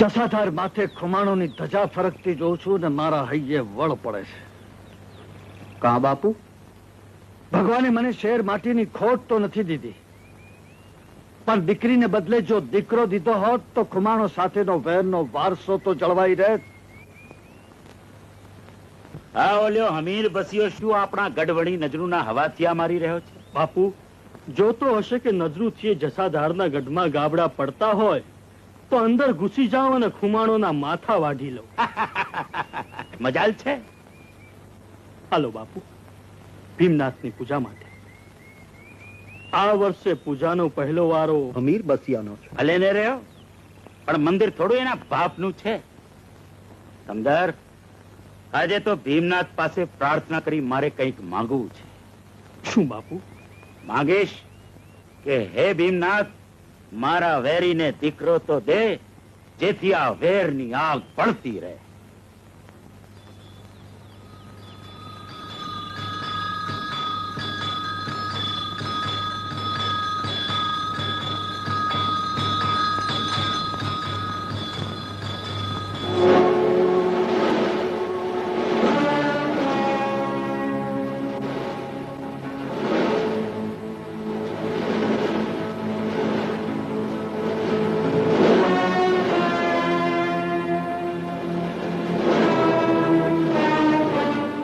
જસાધાર માથે ખુમાણોની ધજા ફરકતી જોઉં છું ને મારા હૈયે વળ પડે છે. કા બાપુ? ભગવાને મને શેર માટીની ખોટ તો નથી દીધી, પણ દીકરીને બદલે જો દીકરો દીધો હોત તો ખુમાણો સાથેનો વેરનો વારસો તો જળવાઈ રહેત. હા ઓલ્યો હમીર બસિયો શું આપણા ગઢવણી નજરૂના હવાથિયા મારી રહ્યો છે? બાપુ, જોતો હશે કે નજરૂથી જસાધારના ગઢમાં ગાબડા પડતા હોય તો અંદર ઘૂસી જાવ અને ખુમાણોના માથા વાઢી લો. મજાલ છે. હાલો બાપુ, ભીમનાથની પૂજા માટે. આ વર્ષે પૂજાનો પહેલો વારો અમીર બસિયાનો છે. ભલે ને રહ્યો, પણ મંદિર થોડું એના બાપનું છે. સમદર, આજે તો ભીમનાથ પાસે પ્રાર્થના કરી મારે કંઈક માંગવું છે. શું બાપુ? માંગીશ કે હે ભીમનાથ, મારા વેરીને દીકરો તો દે, જેથી આ વેરની આગ પડતી રહે.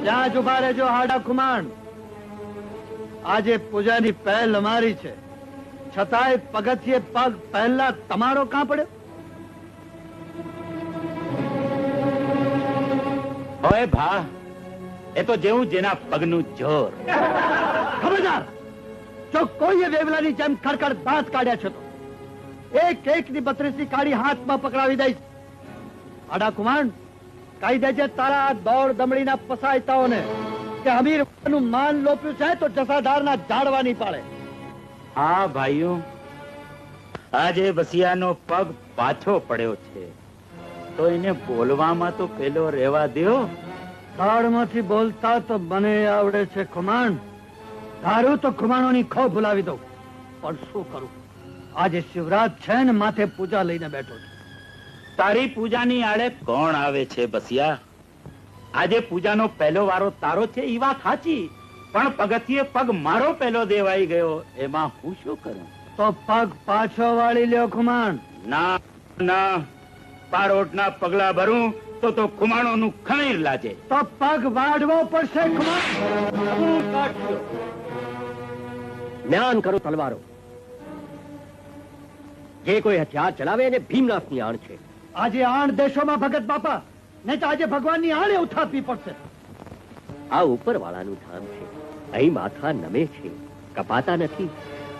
ત્યાં જ ઉભા રહેજો હાડા ખુમાણ. આજે પૂજાની પહેલ અમારી છે, છતાંય પગથિયે પગ પહેલા તમારો કાં પડ્યો? ઓય ભા, એ તો જેવું જેના પગનું જોર. ખબરદાર! જો કોઈએ વેવલાની જેમ ખડખડ દાંત કાઢ્યા છે તો એક એકની 32 કાઢી હાથમાં પકડાવી દઈશ. આડા કુમાર, કહી દેજે તારા દોડ દમડીના પસાયતાઓને કે અમીરનું માન લોપ્યું છે તો જસાધારના ઝાડવા નહીં પાડે. હા ભાઈઓ, આજે બસિયાનો પગ પાછો પડ્યો છે તો એને બોલવામાં તો પેલો રહેવા દ્યો. દાળમાંથી બોલતા તો મને આવડે છે ખુમાણ. ધારું તો ખુમાણોની ખો ભૂલાવી દઉં, પણ શું કરું? આજે શિવરાત છે ને માથે પૂજા લઈને બેઠો છું. તારી પૂજાની આડે કોણ આવે છે બસિયા? આજે પૂજાનો પહેલો વારો તારો છે ઈ વાત સાચી, પણ પગથિયે પગ મારો પહેલો દેવાઈ ગયો, એમાં હું શું કરું? તો પગ પાછો વાળી લ્યો ખુમાણ. ના ના, પારોટના પગલા ભરું તો ખુમાણોનું ખમીર લાજે. તો પગ વાળવો પડશે ખુમાણ. હું કાઢ્યો. જ્ઞાન કરો તલવારો. જે કોઈ હથિયાર ચલાવે એને ભીમનાથની આણ છે. આજે આણ દેશોમાં ભગત બાપા, નહીં તો આજે ભગવાનની આણે ઉઠાવવી પડશે. આ ઉપરવાળાનું ધામ છે. અહીં માથા નમે છે, કપાતા નથી.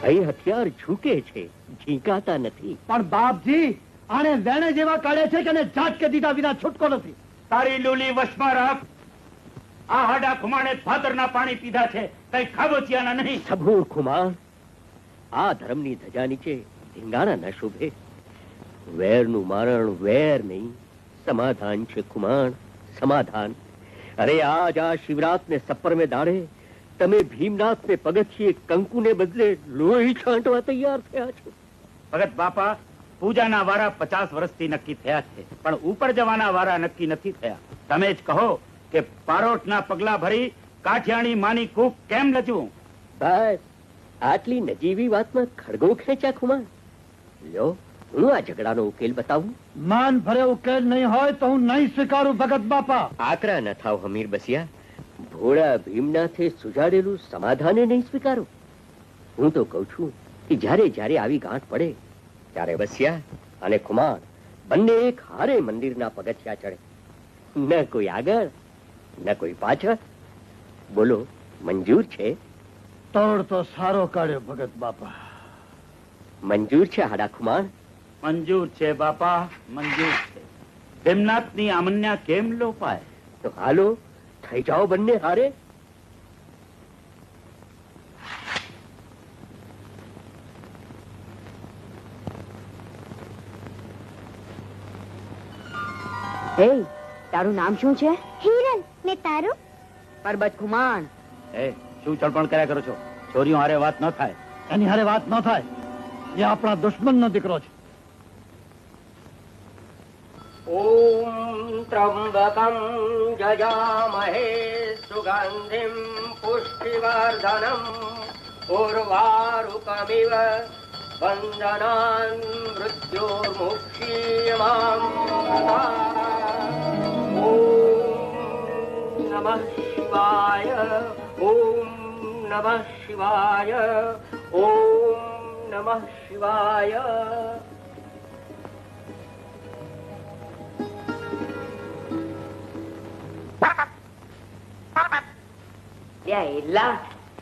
અહીં હથિયાર ઝૂકે છે, ઝીંકાતા નથી. પણ બાપજી, આણે વેણે જેવા કાઢે છે કે એને ઝાટકે દીધા વિના છૂટકો નથી. તારી લૂલી વશમાં રાખ. આ હાડા ખુમાણે ભાદરના પાણી પીધા છે, કઈ ખાબોચિયાના નહીં. સભૂર ખુમાર, આ ધર્મની ધજા નીચે ધીંગાણા ન શોભે. વેરનું મારણ વેર નહીં, સમાધાન છે ખુમાણ, સમાધાન. અરે આજ આ શિવરાતને સપરમે દાડે તમે ભીમનાથને પગથિયે કંકુને બદલે લોહી છાંટવા તૈયાર થયા છો. ભગત બાપા, પૂજાના વારા 50 વર્ષથી નક્કી થયા છે, પણ ઉપર જવાના વારા નક્કી નથી થયા. તમે જ કહો કે પારોટના પગલા ભરી કાઠિયાણી માની કૂક કેમ લચું? બસ આટલી નજીવી વાતમાં ખડગો ખેંચ્યા ખુમાર. લ્યો, હું આ ઝઘડાનો ઉકેલ બતાવું. માન ભરે ઉકેલ નહીં હોય તો હું નહીં સ્વીકારું ભગત બાપા. આકરા ન થાવ હમીર બસિયા. ભોળા ભીમનાથે સુજાડેલું સમાધાને નહીં સ્વીકારો. હું તો કઉ છું કે જ્યારે જ્યારે આવી ગાંઠ પડે ત્યારે બસિયા અને ખુમાર બંને એક હારે મંદિરના પગથિયા ચડે. ન કોઈ આગળ ન કોઈ પાછળ. બોલો, મંજૂર છે? તોડ તો સારો કાઢ્યો ભગત બાપા. મંજૂર છે હાડા ખુમાર? મંજૂર છે બાપા, મંજૂર છે. ભીમનાથની આમન્યા કેમ લોપાય? તો હાલો, થઈ જાઓ બંને હારે. એ તારું નામ શું છે? હિરલ. ને તારું? પરબત ખુમાણ. એ શું ચડપણ કર્યા કરો છો? છોરીઓ હારે વાત ન થાય. એની હારે વાત ન થાય. એ આપણા દુશ્મનનો દીકરો છે. ત્રંબકમ જજામહે સુગંધિમ પુષ્ટિવર્ધનમ ઉર્વારુકમિવ બંધનાન મૃત્યોર્મુક્ષીયમામ ઓમ નમઃ શિવાય ઓમ નમઃ શિવાય ઓમ નમઃ શિવાય. હિરલા,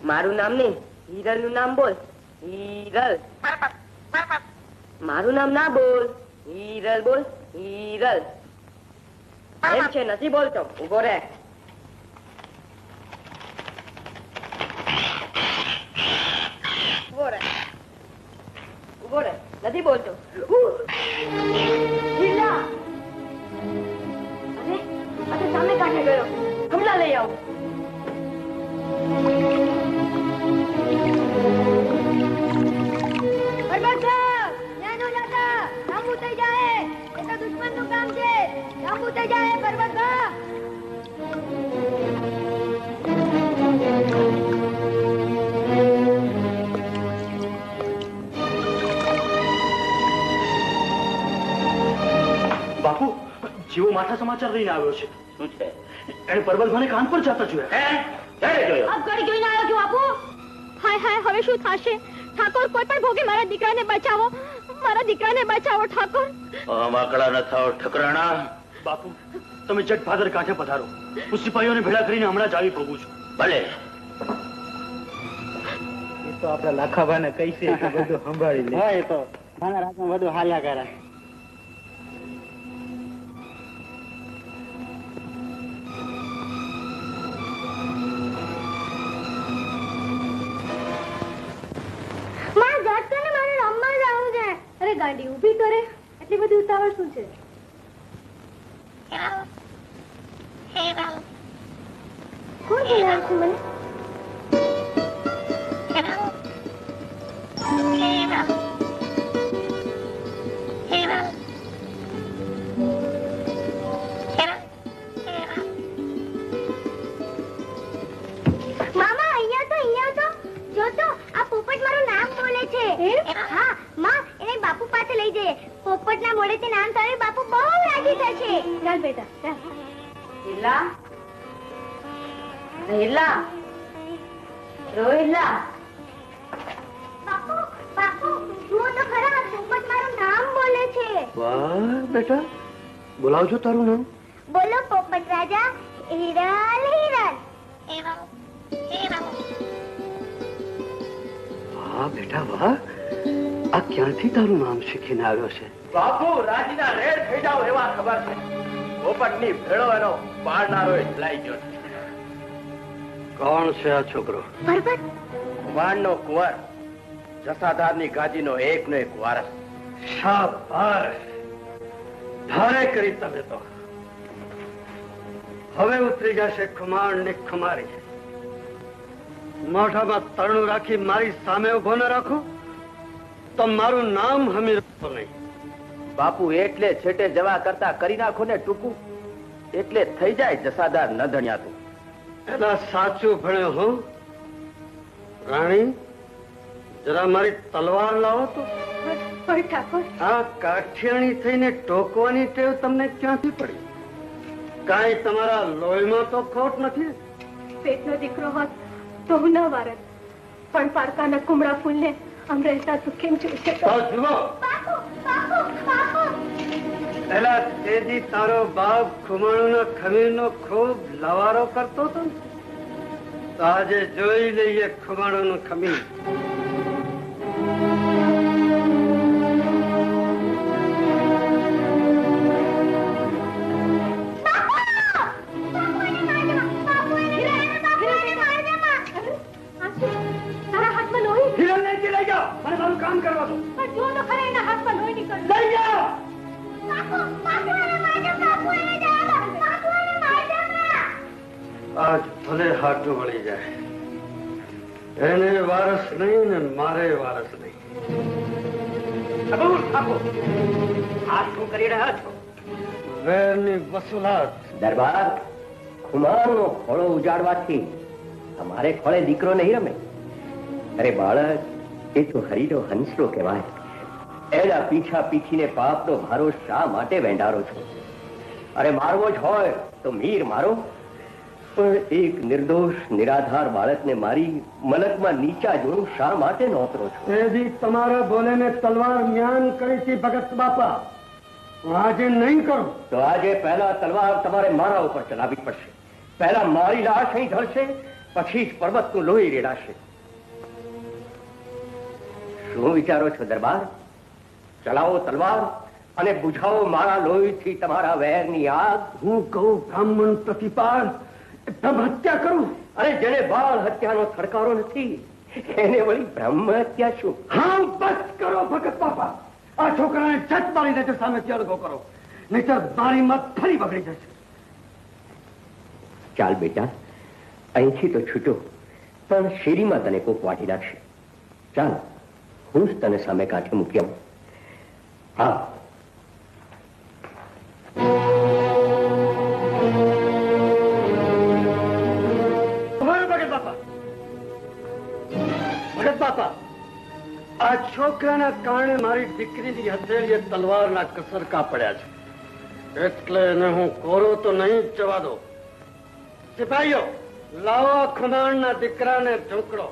મારું નામ ને હિરલ નું નામ બોલ. હિરલ. મારું નામ ના બોલ, હિરલ બોલ. હિરલ એમ છે, નથી બોલતો. ઉભો રે. ઉભો રે, ઉભો રે, નથી બોલતો. હિરલા, અરે આ તો સામે કાંઠે ગયો. હમણાં લઈ આવું. બાપુ, જીવો માઠા સમાચાર લઈને આવ્યો છે. શું છે? એને પરબતભાઈને કાન પર જતા જોયા. હે? ક્યારે જોયો? આપ ઘડી જોઈને આવ્યો છું બાપુ. હાય હાય, હવે શું થશે? ઠાકોર, કોઈ પણ ભોગે મારા દીકરાને બચાવો. મારા દીકરાને બચાવો ઠાકોર. માકડા ન થાવ ઠકરાણા. બાપુ, તમે જટ ભાદર કાંઠે પધારો. હું સિપાહીઓને ભેળા કરીને હમણાં જ આવી પહોંચું છું. ભલે. એ તો આપડા લાખાભાને કહીશે કે બધું સંભાળી લે. હા, એ તો મારા રાતમાં બધું હાલ્યા કરે. ગાડી ઊભી કરે એટલી બધી ઉતાવળ શું છે? કોણ બોલાવે છે મને? મામા, અહીંયા તો જો તો આ પોપટ મારું નામ બોલે છે. હા માં, એને બાપુ પાસે લઈ જઈએ. પોપટના મોઢેથી નામ સાંભળી બાપુ બહુ રાજી થશે. ચાલ બેટા, ચાલ. હિરલા, હિરલા, રોહિલા. બાપુ, બાપુ, જુઓ તો ખરા, પોપટ મારું નામ બોલે છે. વાહ બેટા, બોલાવજો તારું નામ. બોલો પોપટ રાજા, હિરલ હિરલ. વાહ બેટા વાહ, આ ક્યાંથી તારું નામ શીખીને આવ્યો છે? બાપુ, રાજીના રેડ થઈ જાવ એવા ખબર છે. પોપટની ભેળો એનો પાડનારો લાઈ ગયો છે. કોણ છે આ છોકરો? પર્વત. કુમારનો કુંવર, જસાધારની ગાદીનો એકનો એક વારસ. શાબાશ, ધારે કરી તમે તો. હવે ઉતરી જશે ખુમાણની ખુમારી. મોઢામાં તરણું રાખી મારી સામે ઉભો ન રાખું તો મારું નામ હમી રાખતો નહીં. બાપુ, એટલે છેટે જવા કરતા કરી નાખો ને ટૂંકું, એટલે થઈ જાય જસાદાર ન ધણ્યાતું. એના સાચું ભણ્યો હું. રાણી, જરા મારી તલવાર લાવો તો. ઠાકોર, આ કાઠિયાણી થઈને ટોકવાની ટેવ તમને ક્યાંથી પડી? કાંઈ તમારા લોહીમાં તો ખોટ નથી? પેટનો દીકરો હોત તો હું ન વારત, પણ પારકાના કુમળા ફૂલને આમ રહેતા તું કેમ જોઈ શકે? તો જુઓ, પેલા તેજી તારો બાપ ખુમાણુના ખમીરનો ખૂબ લવારો કરતો હતો ને, તો આજે જોઈ લઈએ ખુમાણુનું ખમીર. કામ કરવા દો. જો તો ખરા એના હાથમાં લોહી નીકળ્યું. લઈ જાઓ. આજ ભલે હાથું વળી જાય, એને વારસ નહીં ને મારે વારસ નહીં. આ શું કરી રહ્યા છો? વેરની વસૂલાત. દરબાર, ખુમાણનો ખોળો ઉજાડવાથી તમારે ખોળે દીકરો નહીં રમે. અરે બાળક, એ તો હરીનો હંસલો કહેવાય. એના પીછા પીછીને પાપનો ભારો શા માટે વેંડારો છો? અરે મારવો જ હોય તો મીર મારો, પણ એક નિર્દોષ નિરાધાર બાળકને મારી મલકમાં નીચા જોડું શા માટે નોતરો છો? એ દી તમારા બોલેને તલવાર મ્યાન કરી હતી ભગત બાપા. હું આજે નહીં કરું. તો આજે પહેલા તલવાર તમારે મારા ઉપર ચલાવવી પડશે. પહેલા મારી લાશ અહીં ઢળશે, પછી જ પર્વતનું લોહી રેડાશે. શું વિચારો છો દરબાર? ચલાવો તલવાર અને બુઝાવો મારા લોહીથી તમારા વેરની આગ. હું કહું બ્રાહ્મણ પ્રતિપાળ બ્રહ્મ હત્યા કરું. અરે જેને બાળ હત્યાનો થડકારો નથી એને વળી બ્રહ્મ હત્યા શું? હા, બસ કરો ભગત બાપા. આ છોકરાને જત મારી દેજો, સામેથી અડગો કરો, નહીતર મારી મત ફરી બગડી જશે. ચાલ બેટા, અહીંથી તો છૂટો, પણ શેરીમાં તને કોક વાટી નાખશે. ચાલ, હું જ તને સામે કાંઠે મૂકી આવું. હા. ભગત બાપા, ભગત બાપા, આ છોકરાના કારણે મારી દીકરીની હથેળીએ તલવારના કસરકા પડ્યા છે, એટલે એને હું કોરો તો નહીં જ જવા દો. સિપાહીઓ, લાવો ખુમાણના દીકરાને ઢોકળો.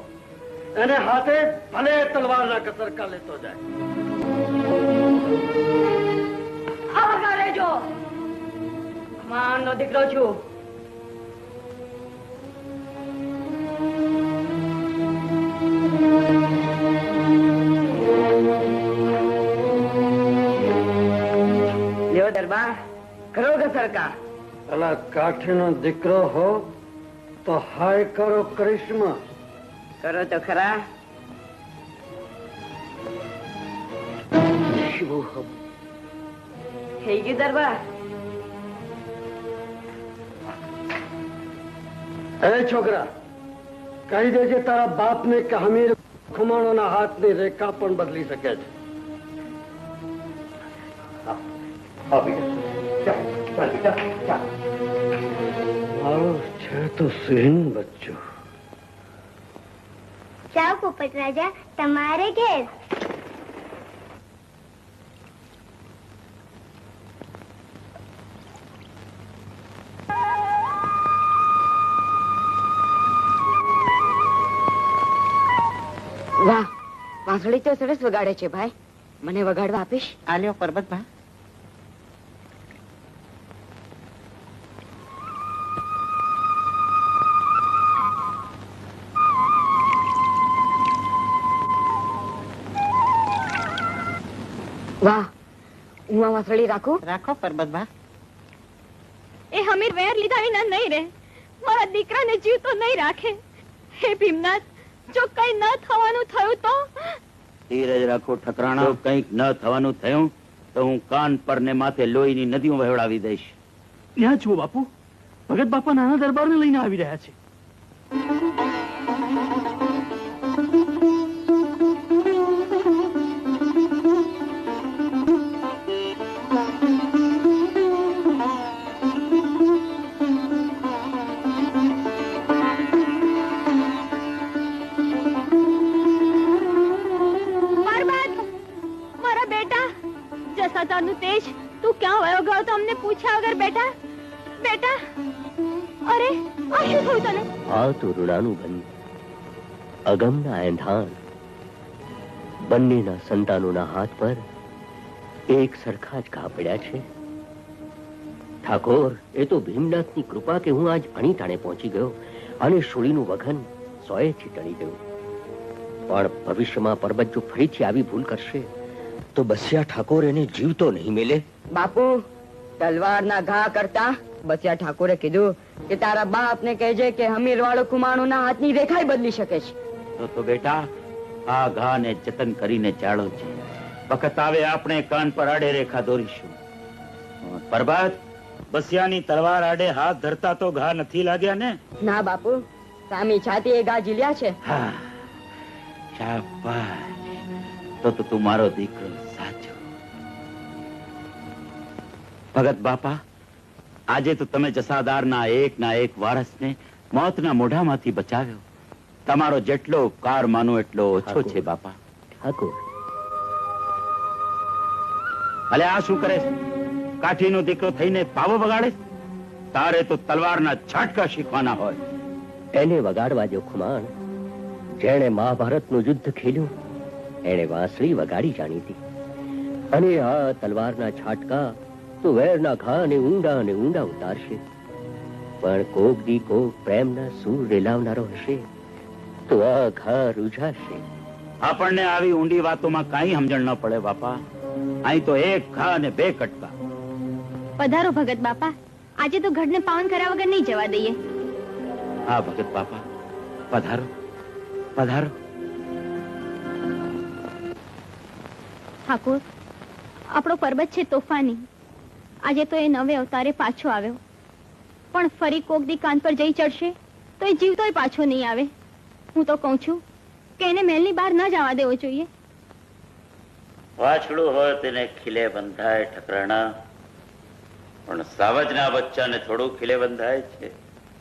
એને હાથે ભલે તલવારના કસરકા લેતો જાય. આવતા રહેજો. ખુમાણનો દીકરો છું. લ્યો દરબાર, કરો કસરકા. અલા કાઠીનો દીકરો હો તો હાય કરો કરિશ્મા. કરો તો ખરા. થઈ ગયું દરબાર. એ છોકરા, કહી દેજે તારા બાપને કે હમીર ખુમાણોના હાથની રેખા પણ બદલી શકે છે. હા બેટા, ચાલ ચાલ બેટા, ચાલ. મારું છે તો સિંહનું બચ્ચું. જાઓ પોપટ રાજા, તમારે ઘેર. વાહ, વાંસળી તો સરસ વગાડે છે ભાઈ. મને વગાડવા આપીશ? આલ્યો પરબતભાઈ. વાહ, હું આ વાંસળી રાખું? રાખો પરબતભાઈ. એ હમીર વેર લીધા વિના નહીં રહે. મારા દીકરાને જીવતો નહીં રાખે. હે ભીમનાથ, જો કઈ ન થવાનું થયું તો? ધીરજ રાખો ઠકરાણા. જો કંઈક ન થવાનું થયું તો હું કાન પર ને માથે લોહીની નદીઓ વહેવડાવી દઈશ. ત્યાં જુઓ બાપુ, ભગત બાપા નાના દરબારને લઈને આવી રહ્યા છે. જસાતાનું તેજ, તું ક્યાં વયો ગયો તો અમને પૂછ્યા વગર? બેટા, બેટા, અરે આ શું થયું તને? આ તો ઋણાનું બંધ, અગમના એંધાણ. બંનેના સંતાનોના હાથ પર એક સરખા જ ઘા પડ્યા છે. ઠાકોર, એ તો ભીમનાથની કૃપા કે હું આજ અણી તાણે પહોંચી ગયો અને શૂળીનું વઘન 100 ટળી ગયું. પણ ભવિષ્યમાં પરબત જો ફરીથી આવી ભૂલ કરશે તો બસિયા ઠાકોર એને જીવતો નહીં મેલે. બાપુ, તલવારના ઘા કરતા બસિયા ઠાકોરે કીધું કે તારા બાપને કહેજે કે હમીર વાળો ખુમાણોના હાથની રેખાય બદલી શકે છે. તો બેટા, આ ઘાને જતન કરીને ચાળો છે. વખત આવે આપણે કાન પર આડે રેખા દોરીશું. પરબત, બસિયાની તલવાર આડે હાથ ધરતા તો ઘા નથી લાગ્યા ને? ના બાપુ, સામી છાતી એ ઘા ઝીલ્યા છે. હા, શાબાશ. તો તું મારો દીકરો સાચો. ભગત બાપા, આજે તો તમે જસાદારના એકના એક વારસને મોતના મોઢામાંથી બચાવ્યો. તમારો જેટલો ઉપકાર માનો એટલો ઓછો છે બાપા. ઠાકોર, અલે આ શું કરે છે? કાઠીનો દીકરો થઈને પાવો વગાડે છે? તારે તો તલવારના છાટકા શીખવાના હોય. એને વગાડવા જો ખુમાણ. જેણે મહાભારતનું યુદ્ધ ખેલ્યું એને વાંસળી વગાડી જાણીતી. અને આ તલવારના છાટકા તો વેરના ઘાને ઊંડા અને ઊંડા ઉતારશે. પણ કોક દી કોક પ્રેમના સૂર રેલાવનારો હશે તો આ ઘા રૂઝાશે. આપણને આવી ઊંડી વાતોમાં કાંઈ સમજણ ન પડે બાપા. અહીં તો એક ઘા અને બે કટકા. પધારો ભગત બાપા, આજે તો ઘડને પાવન કર્યા વગર નહીં જવા દઈએ. હા ભગત બાપા, પધારો પધારો. ઠાકોર, આપણો પર્વત છે તોફાની. આજે તો એ નવે અવતારે પાછો આવ્યો, પણ ફરી કોક દી કાન પર જઈ ચડશે તો એ જીવતોય પાછો નહીં આવે. હું તો કહું છું કે એને મહેલની બહાર ન જવા દેવો જોઈએ. વાછડું હોય તેને ખીલે બંધાય ઠકરાણા, પણ સાવજના બચ્ચાને થોડું ખીલે બંધાય છે.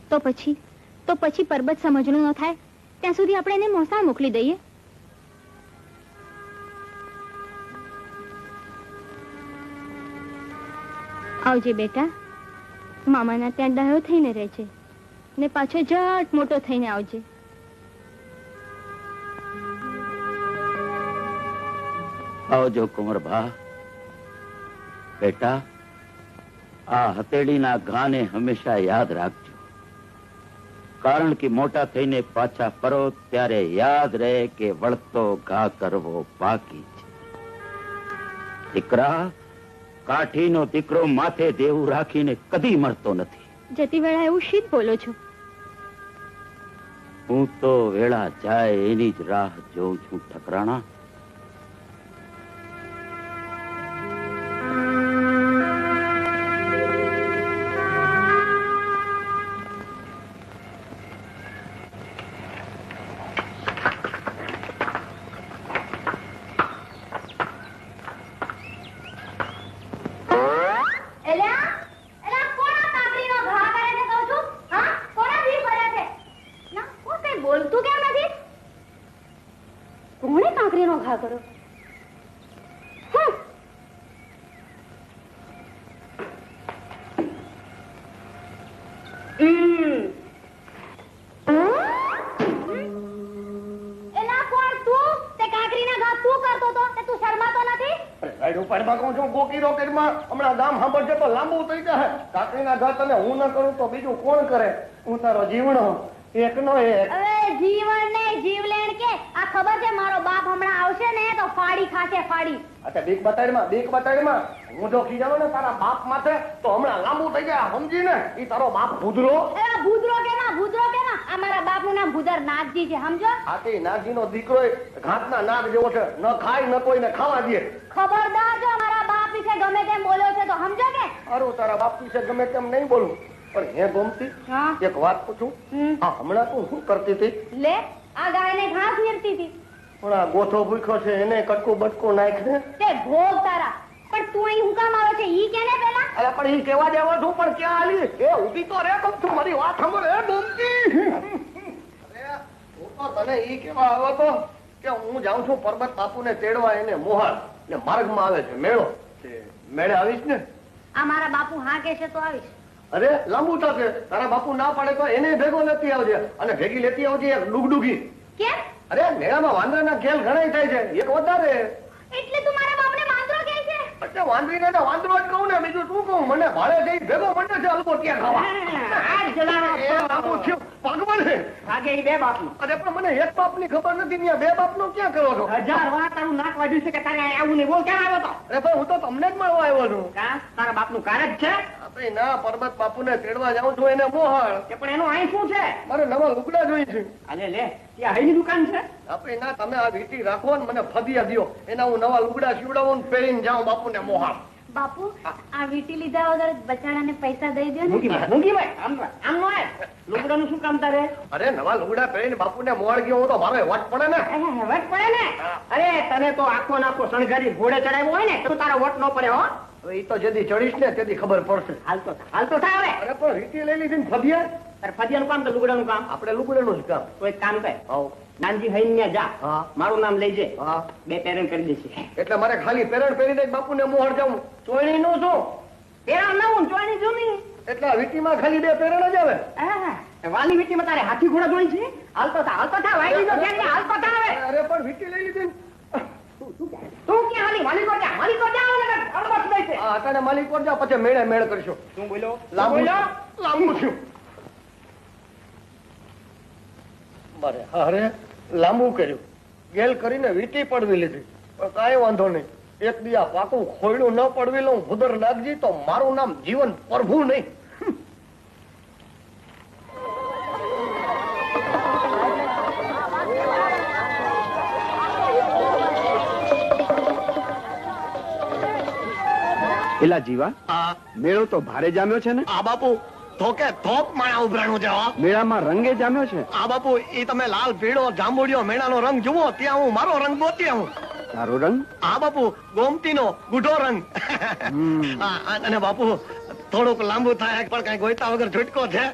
તો પછી પર્વત સમજણું ન થાય ત્યાં સુધી આપણે એને મોસાળ મોકલી દઈએ. આવજે બેટા, મામાના ત્યાં ડાયો થઈને રહેજે ને પાછો ઝટ મોટો થઈને આવજે. આવજો કુંવરભા. બેટા, આ હથેળીના ઘાને હંમેશા યાદ રાખજો, કારણ કે મોટા થઈને પાછા ફરો ત્યારે યાદ રહે કે વળતો ઘા કરવો બાકી છે. દીકરા, કાઠીનો દીકરો માથે દેવું રાખીને કદી મરતો નથી. જતી વેળા એવું શીત બોલો છો. હું તો વેળા જાય એની જ રાહ જોઉં છું ઠકરાણા. બોલતું કેમ નથી? કોણે કાંકરીનો ઘા કર્યો? એલા કોણ તું? તે કાંકરીના ઘા તું કરતો તો તે તું શરમાતો નથી? હમણાં ગામ સાંભળશે તો લાંબુ થઈ જાય. કાકરીના ઘા તને હું ન કરું તો બીજું કોણ કરે? હું તારો જીવણો એકનો એક. હવે જીવન ને જીવલેણ કે આ ખબર છે મારો બાપ હમણાં આવશે ને તો ફાડી ખાશે ફાડી. અચ્છા, બીક બતાડીમાં હું જો ખીજાણો ને તારા બાપ માથે તો હમણાં લાંબુ થઈ જાય. સમજી ને? ઈ તારો બાપ ભૂદરો. એ ભૂદરો કેના આ મારા બાપનું નામ ભૂદર નાગજી છે, સમજો? આ તે નાગજીનો દીકરો ઘાતના નાગ જેવો છે, ન ખાય ન કોઈને ખાવા દે. ખબરદાર જો મારા બાપ વિશે ગમે તેમ બોલ્યો છે તો સમજો કે? અરે તારા બાપ વિશે ગમે તેમ નહીં બોલું, પણ હે ગોમતી, એક વાત પૂછું. આ હમણાં તું શું કરતી હતી? લે, આ ગાયને ઘાસ નીરતી હતી. પણ આ ગોથો ભૂખ્યો છે એને કટકું બટકું નાખ ને. તે ભોગ તારા. પણ તું અહીં હું કામ આવે છે ઈ કેને પેલા? અરે પણ ઈ કેવા દેવા છું, પણ ક્યાં આલી? એ ઊભી તો રે, કમ છું મારી વાત સાંભળ. હે ગોમતી, અરે હું તો તને ઈ કેવા આવ્યો તો કે હું જાઉં છું પરબત બાપુને તેડવા, એને મોહાળ ને માર્ગમાં આવે છે મેળો. મેળે આવીશ ને? આ મારા બાપુ હા કે છે તો આવીશ. અરે લાંબુ થશે. તારા બાપુ ના પાડે તો એને ભેગો લેતી આવજે, અને ભેગી લેતી આવજે એક ડુગડુગી. કેમ? અરે મેળામાં વાંદરાના ખેલ ઘણા થાય છે, એક વધારે. એટલે તું મારા બાપને વાંદરો કહે છે? એટલે વાંદરીને તો વાંદરો જ કહું ને, બીજું શું કહું? મને ભાડે જઈ ભેગો મંડે છે અલગો ત્યાં ખાવા. એ લાંબુ થયું ભગવાન છે. આગે ઈ બે બાપનું. અરે પણ મને એક બાપની ખબર નથી, ત્યાં બે બાપનો ક્યાં કરો છો? 1000 વાર તારું નાક વાઢ્યું છે કે તારે આવું નહીં. બોલ ક્યાં આવ્યો તો? અરે ભાઈ હું તો તમને જ મળવા આવ્યો છું. કા તારા બાપનું કાર્ય જ છે આપણે ના પરબત બાપુને તેડવા જાઉં છું, એને મોહાળ. કે પણ એનું અહીં શું છે? મારે નવા લુગડા જોઈ છે. અલે લે, ત્યાં હઈની દુકાન છે? આપણે ના, તમે આ વીટી રાખો ને મને ફદિયા દ્યો, એના હું નવા લુગડા સીવડાવું ને પહેરીને જાઉં બાપુને મોહાળ. બાપુ, આ વીટી લીધા વગર બચાડાને પૈસા દઈ દો ને. મૂંગીભાઈ આમ નો આય. લુગડાનું શું કામ તારે? અરે નવા લુગડા પહેરીને બાપુને મોહાળ ગયો હું તો મારો વટ પડે ને. વટ પડે ને? અરે તને તો આખો નાખો શણગારી ઘોડે ચડાવ્યો હોય ને તો તારા વટ નો પડે હો. હવે ઈ તો જેથી ચડીશ ને તેથી ખબર પડશે. હાલતો થા હવે. અરે પણ વીટી લઈ લીધી ને ફદિયા. તારે ફદિયાનું કામ તો લુગડાનું કામ. આપણે લુગડાનું જ કામ. તો એક કામ કર, હાઉ. નાનજી હઈને ત્યાં જા, હા. મારું નામ લઈ જે, હા 2 પેરણ કરી દેશે. એટલે મારે ખાલી પેરણ પહેરીને જ બાપુને મોહર જાઉં. ચોયણી નું શું? પેરણ નવું જોઈની જૂની. એટલે આ વીટીમાં ખાલી 2 પેરણ જ આવે. આહા, વાલી વીટીમાં તારે હાથી ઘોડા જોઈ છે? હાલતો થા વાઈ જો કે હાલતો થા હવે. અરે પણ વીટી લઈ લીધી ને. તું ક્યાં હાલી? માલિક કો જા ને અડબસ બેસે. આ અટાણે માલિક પર જા, પછી મેળ કરશું. તું બોલ્યો? લાંબુ છું. મારે અરે લાંબુ કર્યું, ગેલ કરીને વીટી પડવી લીધી, પણ કાંઈ વાંધો નહીં. એક દિયા પાકું ખોયડું ન પડવી લઉં ભૂદર નાગજી તો મારું નામ જીવન પ્રભુ નહીં. એલા જીવા, મેળો તો ભારે જામ્યો છે ને? આ બાપુ ધોકે ધોક માણા ઉભરાણું છે. મેળામાં રંગે જામ્યો છે? આ બાપુ ઈ તમે લાલ પીળો જાંબુડિયો મેણાનો રંગ જુઓ, ત્યાં હું મારો રંગ ગોતી આવું. તારો રંગ? આ બાપુ ગોમતીનો ગુઢો રંગ. અને બાપુ થોડુંક લાંબુ થાય પણ કઈ ગોઈતા વગર છૂટકો છે.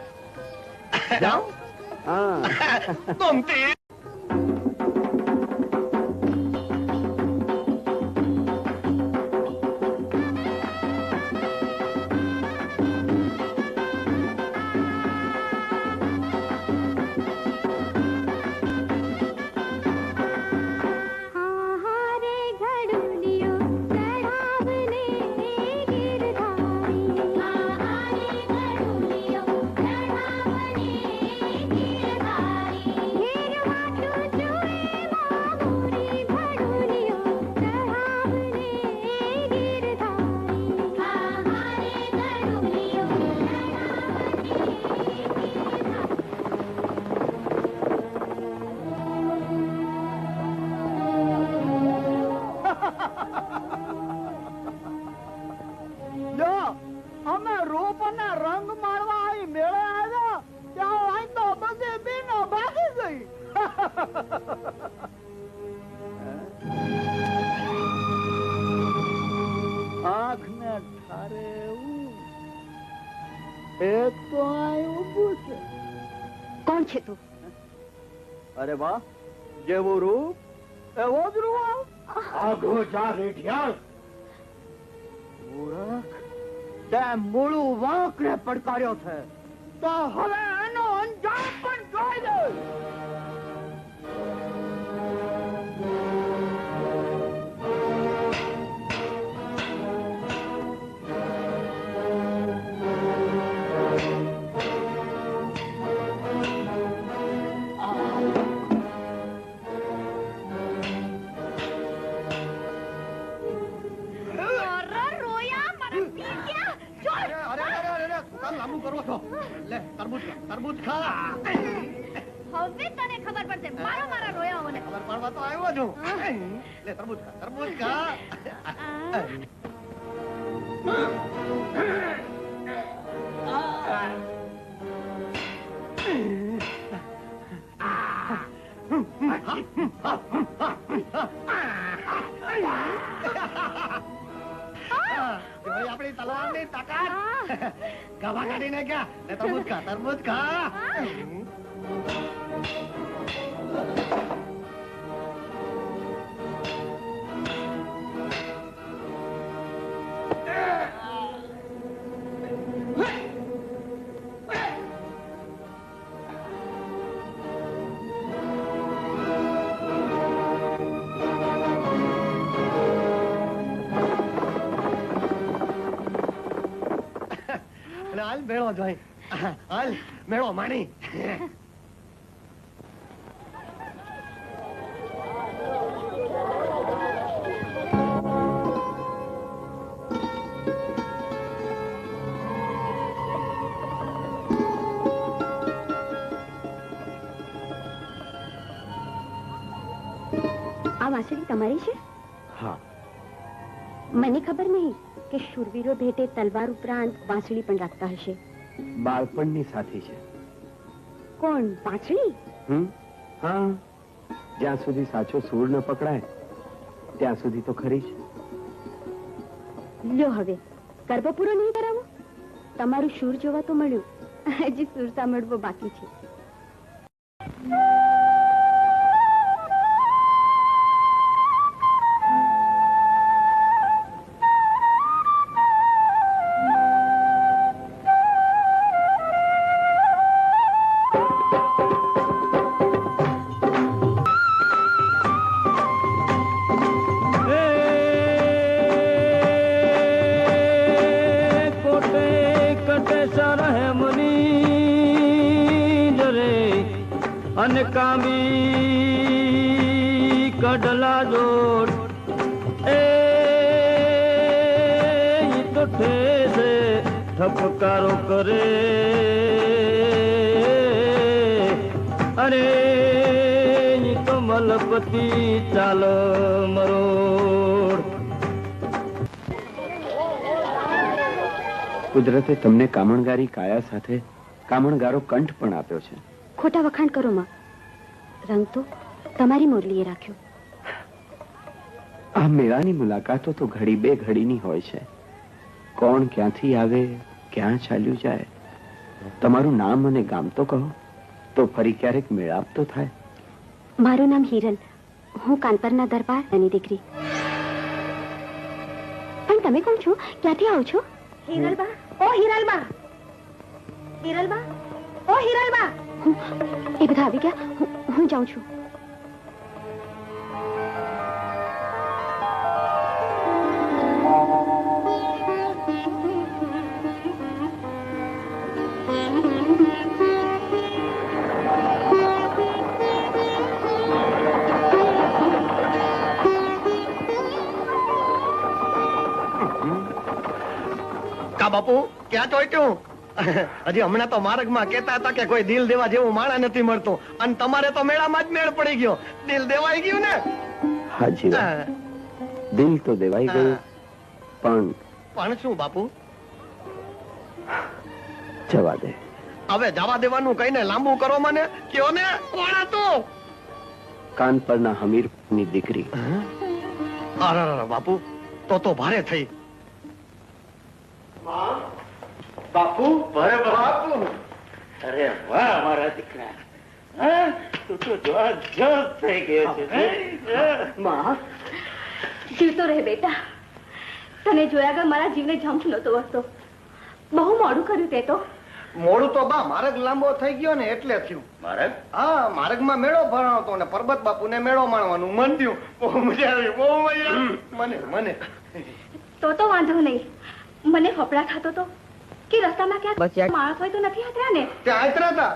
જાઓ હા. ગોમતી. અમે રૂપ અને રંગ મારવા અહીં મેળે આવ્યા, ત્યાં અહીં તો બધી બીનો ભાગી ગઈ. આંખ ને ઠારે એવું એક તો અહીં ઊભું છે. કોણ છે તું? અરે વાહ, જેવું રૂપ એવો જ રૂપ. આગો જા રેઠિયાળ. મૂરખ, તે મૂળું વાંકને પડકાર્યો છે, તો હવે એનો અંજામ પણ જોઈ દે. લાંબુ કરો છો. લે તરબૂચ ખા. હવે તને ખબર પડશે મારા રોયાઓને. ખબર પડવા તો આવ્યો છું. લે તરબૂચ ખા. આપણી તલવારની તાકાત ગવા કાઢીને ગયા. લે તરબૂચ ખા. હાલ મેળો જોઈ. હાલ મેળો માણી. આ વાંસળી તમારી છે? હા. મને ખબર નહીં કે શૂરવીરો ભેટે તલવાર ઉપરાંત વાંસળી પણ રાખતા હશે. બાળપણની સાથી છે. કોણ, વાંસળી? હા, જ્યાં સુધી સાચો સૂર ન પકડાય ત્યાં સુધી તો ખરી જ. લ્યો હવે ગરબો પૂરો નહીં કરાવો? તમારું સૂર જોવા તો મળ્યું, હજી સૂર સાંભળવો બાકી છે. અને કામી કડલા જોડ એ તો ઠેસે ઠપકારો કરે અરે તો મલપતિ ચાલ મરોડ. કુદરતે તમને કામણગારી કાયા સાથે કામણગારો કંઠ પણ આપ્યો છે. ખોટા વખાણ કરો માં. રંગ તો તમારી મોરલીએ રાખ્યો. આ મેળાની મુલાકાતો તો ઘડી બે ઘડીની હોય છે. કોણ ક્યાંથી આવે, ક્યાં ચાલ્યું જાય. તમારું નામ અને ગામ તો કહો, તો ફરી ક્યારેક મેળાપ તો થાય. મારું નામ હિરલ. હું કાનપરના દરબારની દીકરી. પણ તમે કોણ છો? ક્યાંથી આવો છો? હિરલબા, ઓ હિરલબા, હિરલબા, ઓ હિરલબા. એ બધા આવી ગયા. હું જાઉં છું. કા બાપુ ક્યાં ચોટ્યું? હજી હમણાં તો માર્ગમાં કહેતા હતા કે કોઈ દિલ દેવા જેવું માણા નથી મળતું, અને તમારે તો મેળામાં જ મેળ પડી ગયો. દિલ દેવાઈ ગયું ને? હાજી દિલ તો દેવાઈ ગયું, પણ શું બાપુ? જવા દે. હવે જવા દેવાનું કહીને લાંબુ કરો મને. કયો ને કોણ હતું? કાનપરના હમીરની દીકરી. અરે બાપુ, તો ભારે થઈ. બાપુ, ભરે બાપુ. અરે વાહ મારા દીકરા, હા, તું તો જબરજસ્ત થઈ ગયો છે. માં, જીવતો રહે બેટા. તને જોયા વગર મારા જીવને જંપ નતો વસતો. બહુ મોડું કર્યું તે તો. મોડું તો બા માર્ગ લાંબો થઈ ગયો ને એટલે થયું. મારે હા, માર્ગમાં મેળો ભરાવતો ને પરબત બાપુને મેળો માણવાનું મન થયું. બહુ મજા આવી, બહુ મજા આવી મને. તો વાંધો નહીં. મને ફફડા ખાતો તો કે રસ્તામાં ક્યાંક માણસ હોય તો નથી આતર્યા ને? ત્યાં આતરા હતા.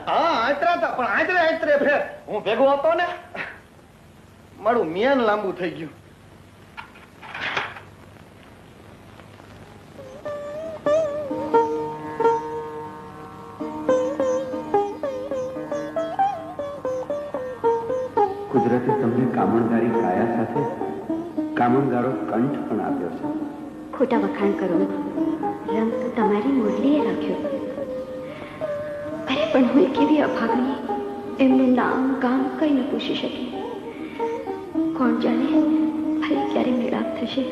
હા, આતરા હતા, પણ આતરે ફેર હું ભેગો હતો ને, મારું મિયાન લાંબુ થઈ ગયું. કુદરતે તમને કામણગારી કાયા સાથે કામણગારો કંઠ પણ આપ્યો છે. ખોટા વખાણ કરો. રંગ તો તમારી મુરલીએ રાખ્યો. અરે પણ હું કેવી અભાગની, એમનું નામ ગામ કઈ ન પૂછી શકી. કોણ જાણે ફરી ક્યારે મેળાપ થશે.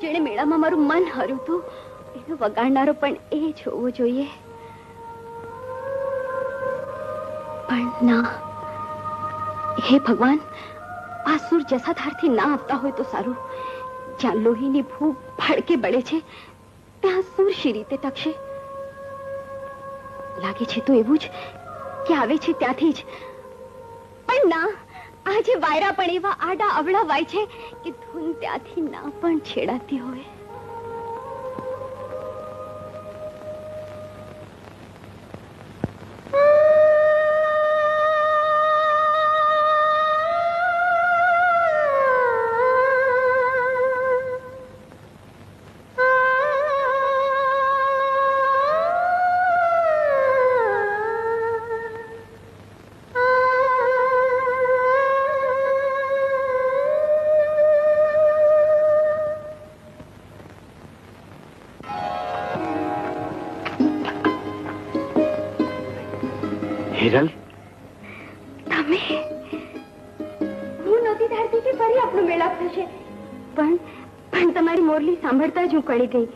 જેણે મેળામાં મારું મન હર્યું હતું, એનો વગાડનારો પણ એ જ હોવો જોઈએ. પણ ના, હે ભગવાન, આ સુર જસાધારથી ના આવતા હોય તો સારું. જ્યાં લોહીની ભૂખ ભડકે બળે છે ત્યાં સુર શી રીતે ટકશે? લાગે છે તો એવું જ કે આવે છે ત્યાંથી જ. પણ ના, આજે વાયરા પણ એવા આડા અવળા વાય છે કે ધૂન ત્યાંથી ના પણ છેડાતી હોય. ફરીથી ફરી આપણો મેળાપ થશે. પણ તમારી મોરલી સાંભળતા જ હું કળી ગઈ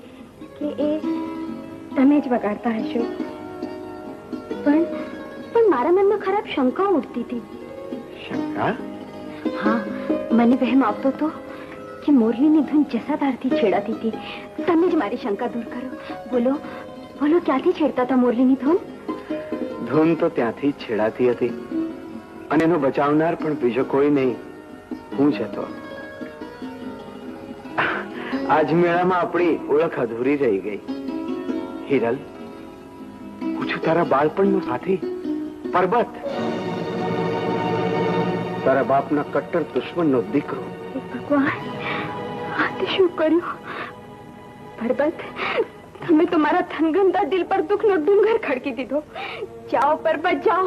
કે એ તમે જ વગાડતા હશો. પણ મારા મનમાં ખરાબ શંકા ઉઠતી હતી. શંકા? હા, મને વહેમ આવતો હતો કે મોરલીની ધૂન જસાધારથી છેડાતી હતી. તમે જ મારી શંકા દૂર કરો. બોલો બોલો, ક્યાંથી છેડતા હતા મોરલીની ધૂન? ધૂન તો ત્યાંથી જ છેડાતી હતી, અને એનો બચાવનાર પણ બીજો કોઈ નહીં, હું જ હતો. આજ મેળામાં આપણી ઓળખ અધૂરી રહી ગઈ. હિરલ, હું છું તારા બાળપણનો સાથી પરબત, તારા બાપના કટ્ટર દુશ્મનનો દીકરો. ભગવાન, આ તે શું કર્યું? પરબત, તમે તો મારા થનગનતા દિલ પર દુઃખનો ડુંગર ખડકી દીધો. જાઓ પરબત, જાઓ,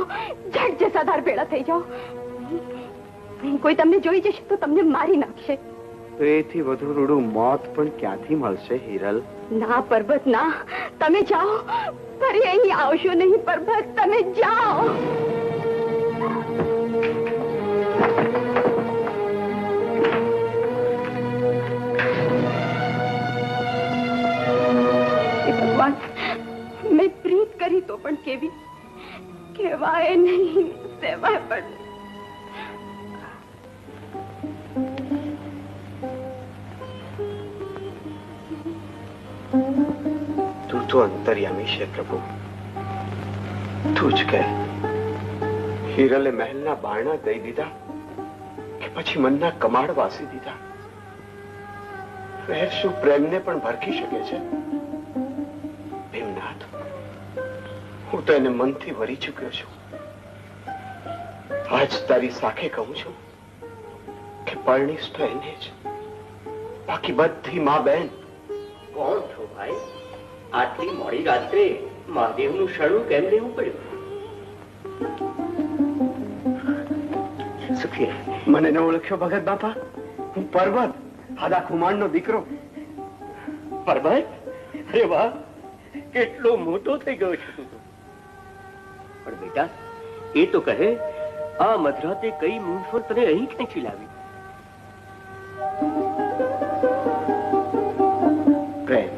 ઝટ જસાધાર ભેળા થઈ જાઓ. કોઈ તમને જોઈ જશે તો તમને મારી નાખશે. તો એથી વધુ રૂડું મોત પણ ક્યાંથી મળશે હિરલ? ના પરબત, ના, તમે જાઓ. ફરી અહીં આવશો નહીં પરબત, તમે જાઓ. ભગવાન, મેં પ્રીત કરી તો પણ કેવી, કહેવાય નહીં, સેવાય પણ. તું તો અંતર્યામી છે પ્રભુ, તું જ કહે. હિરલે મહેલના બારણા દઈ દીધા કે પછી મનના કમાડ વાસી દીધા? વેર શું પ્રેમને પણ ભરખી શકે છે? ભીમનાથ, હું તો એને મનથી વરી ચૂક્યો છું. આજ તારી સાખે કહું છું કે પરણીશ તો એને જ, બાકી બધી મા બહેન. કોણ છો ભાઈ? આટલી મોડી રાત્રે મહાદેવનું શરણું કેમ લેવું પડ્યું? સુખી, મને ન ઓળખ્યો ભગત બાપા? હું પર્વત, આદા ખુમાણનો દીકરો. પરબત, અરે વાહ, કેટલો મોટો થઈ ગયો છે તું તો. પણ બેટા, એ તો કહે, આ મધરાતે કઈ મૂંઝવણ તને અહીં ખેંચી લાવી? પ્રેમ,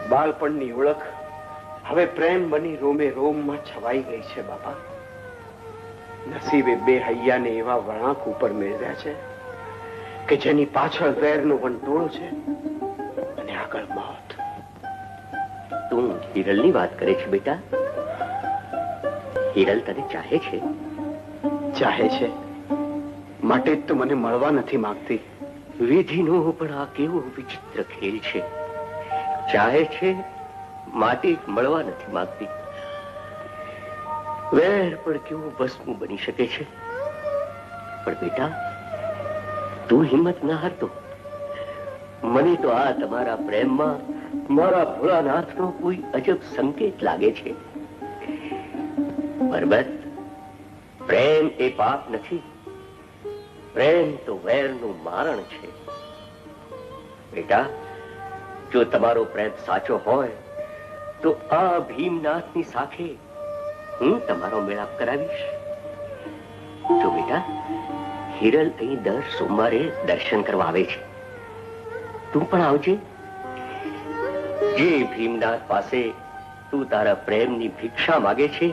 બાળપણની ઓળખ હવે પ્રેમ બની રોમે રોમમાં છવાઈ ગઈ છે બાપા. નસીબે બે હૈયાને એવા વળાંક ઉપર મેળવ્યા છે કે જેની પાછળ વેરનો વંટોળો છે અને આગળ મોત. તું હિરલની વાત કરે છે બેટા? હિરલ તને ચાહે છે? ચાહે છે, માટે જ તો મને મળવા નથી માંગતી. વિધિનો પણ આ કેવો વિચિત્ર ખેલ છે. ચાહે છે માટે જ મળવા નથી માંગતી. વેર પણ કેવું ભસ્મું બની શકે છે. પણ બેટા, તું હિંમત ના હારતો. મને તો આ તમારા પ્રેમમાં મારા ભોળાનાથનો કોઈ અજબ સંકેત લાગે છે. પરબત, પ્રેમ એ પાપ નથી. પ્રેમ તો વેરનું મારણ છે. બેટા, જો તમારો પ્રેમ સાચો હોય તો આ ભીમનાથની સાથે હું તમારો મેળાપ કરાવીશ. જો બેટા, હિરલ અહીં દર સોમવારે દર્શન કરવા આવે છે. તું પણ આવજે. જે ભીમનાથ પાસે તું તારા પ્રેમની ભિક્ષા માગે છે,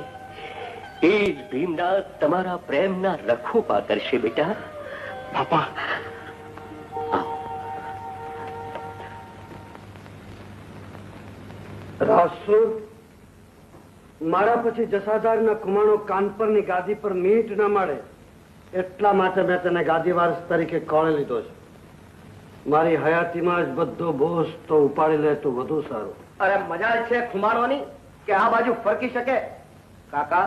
એ જ ભીમનાથ તમારા પ્રેમના રખોપા કરશે બેટા. બાપા, રાસુર, મારા પછી જસાધારના ખુમાણો કાનપરની ગાદી પર મીટ ન મળે એટલા માટે મેં તેને ગાદી વારસ તરીકે કોળે લીધો છે. મારી હયાતીમાં જ બધો બોજ તો ઉપાડી લે તો વધુ સારું. અરે મજા છે ખુમાણોની કે આ બાજુ ફરકી શકે. કાકા,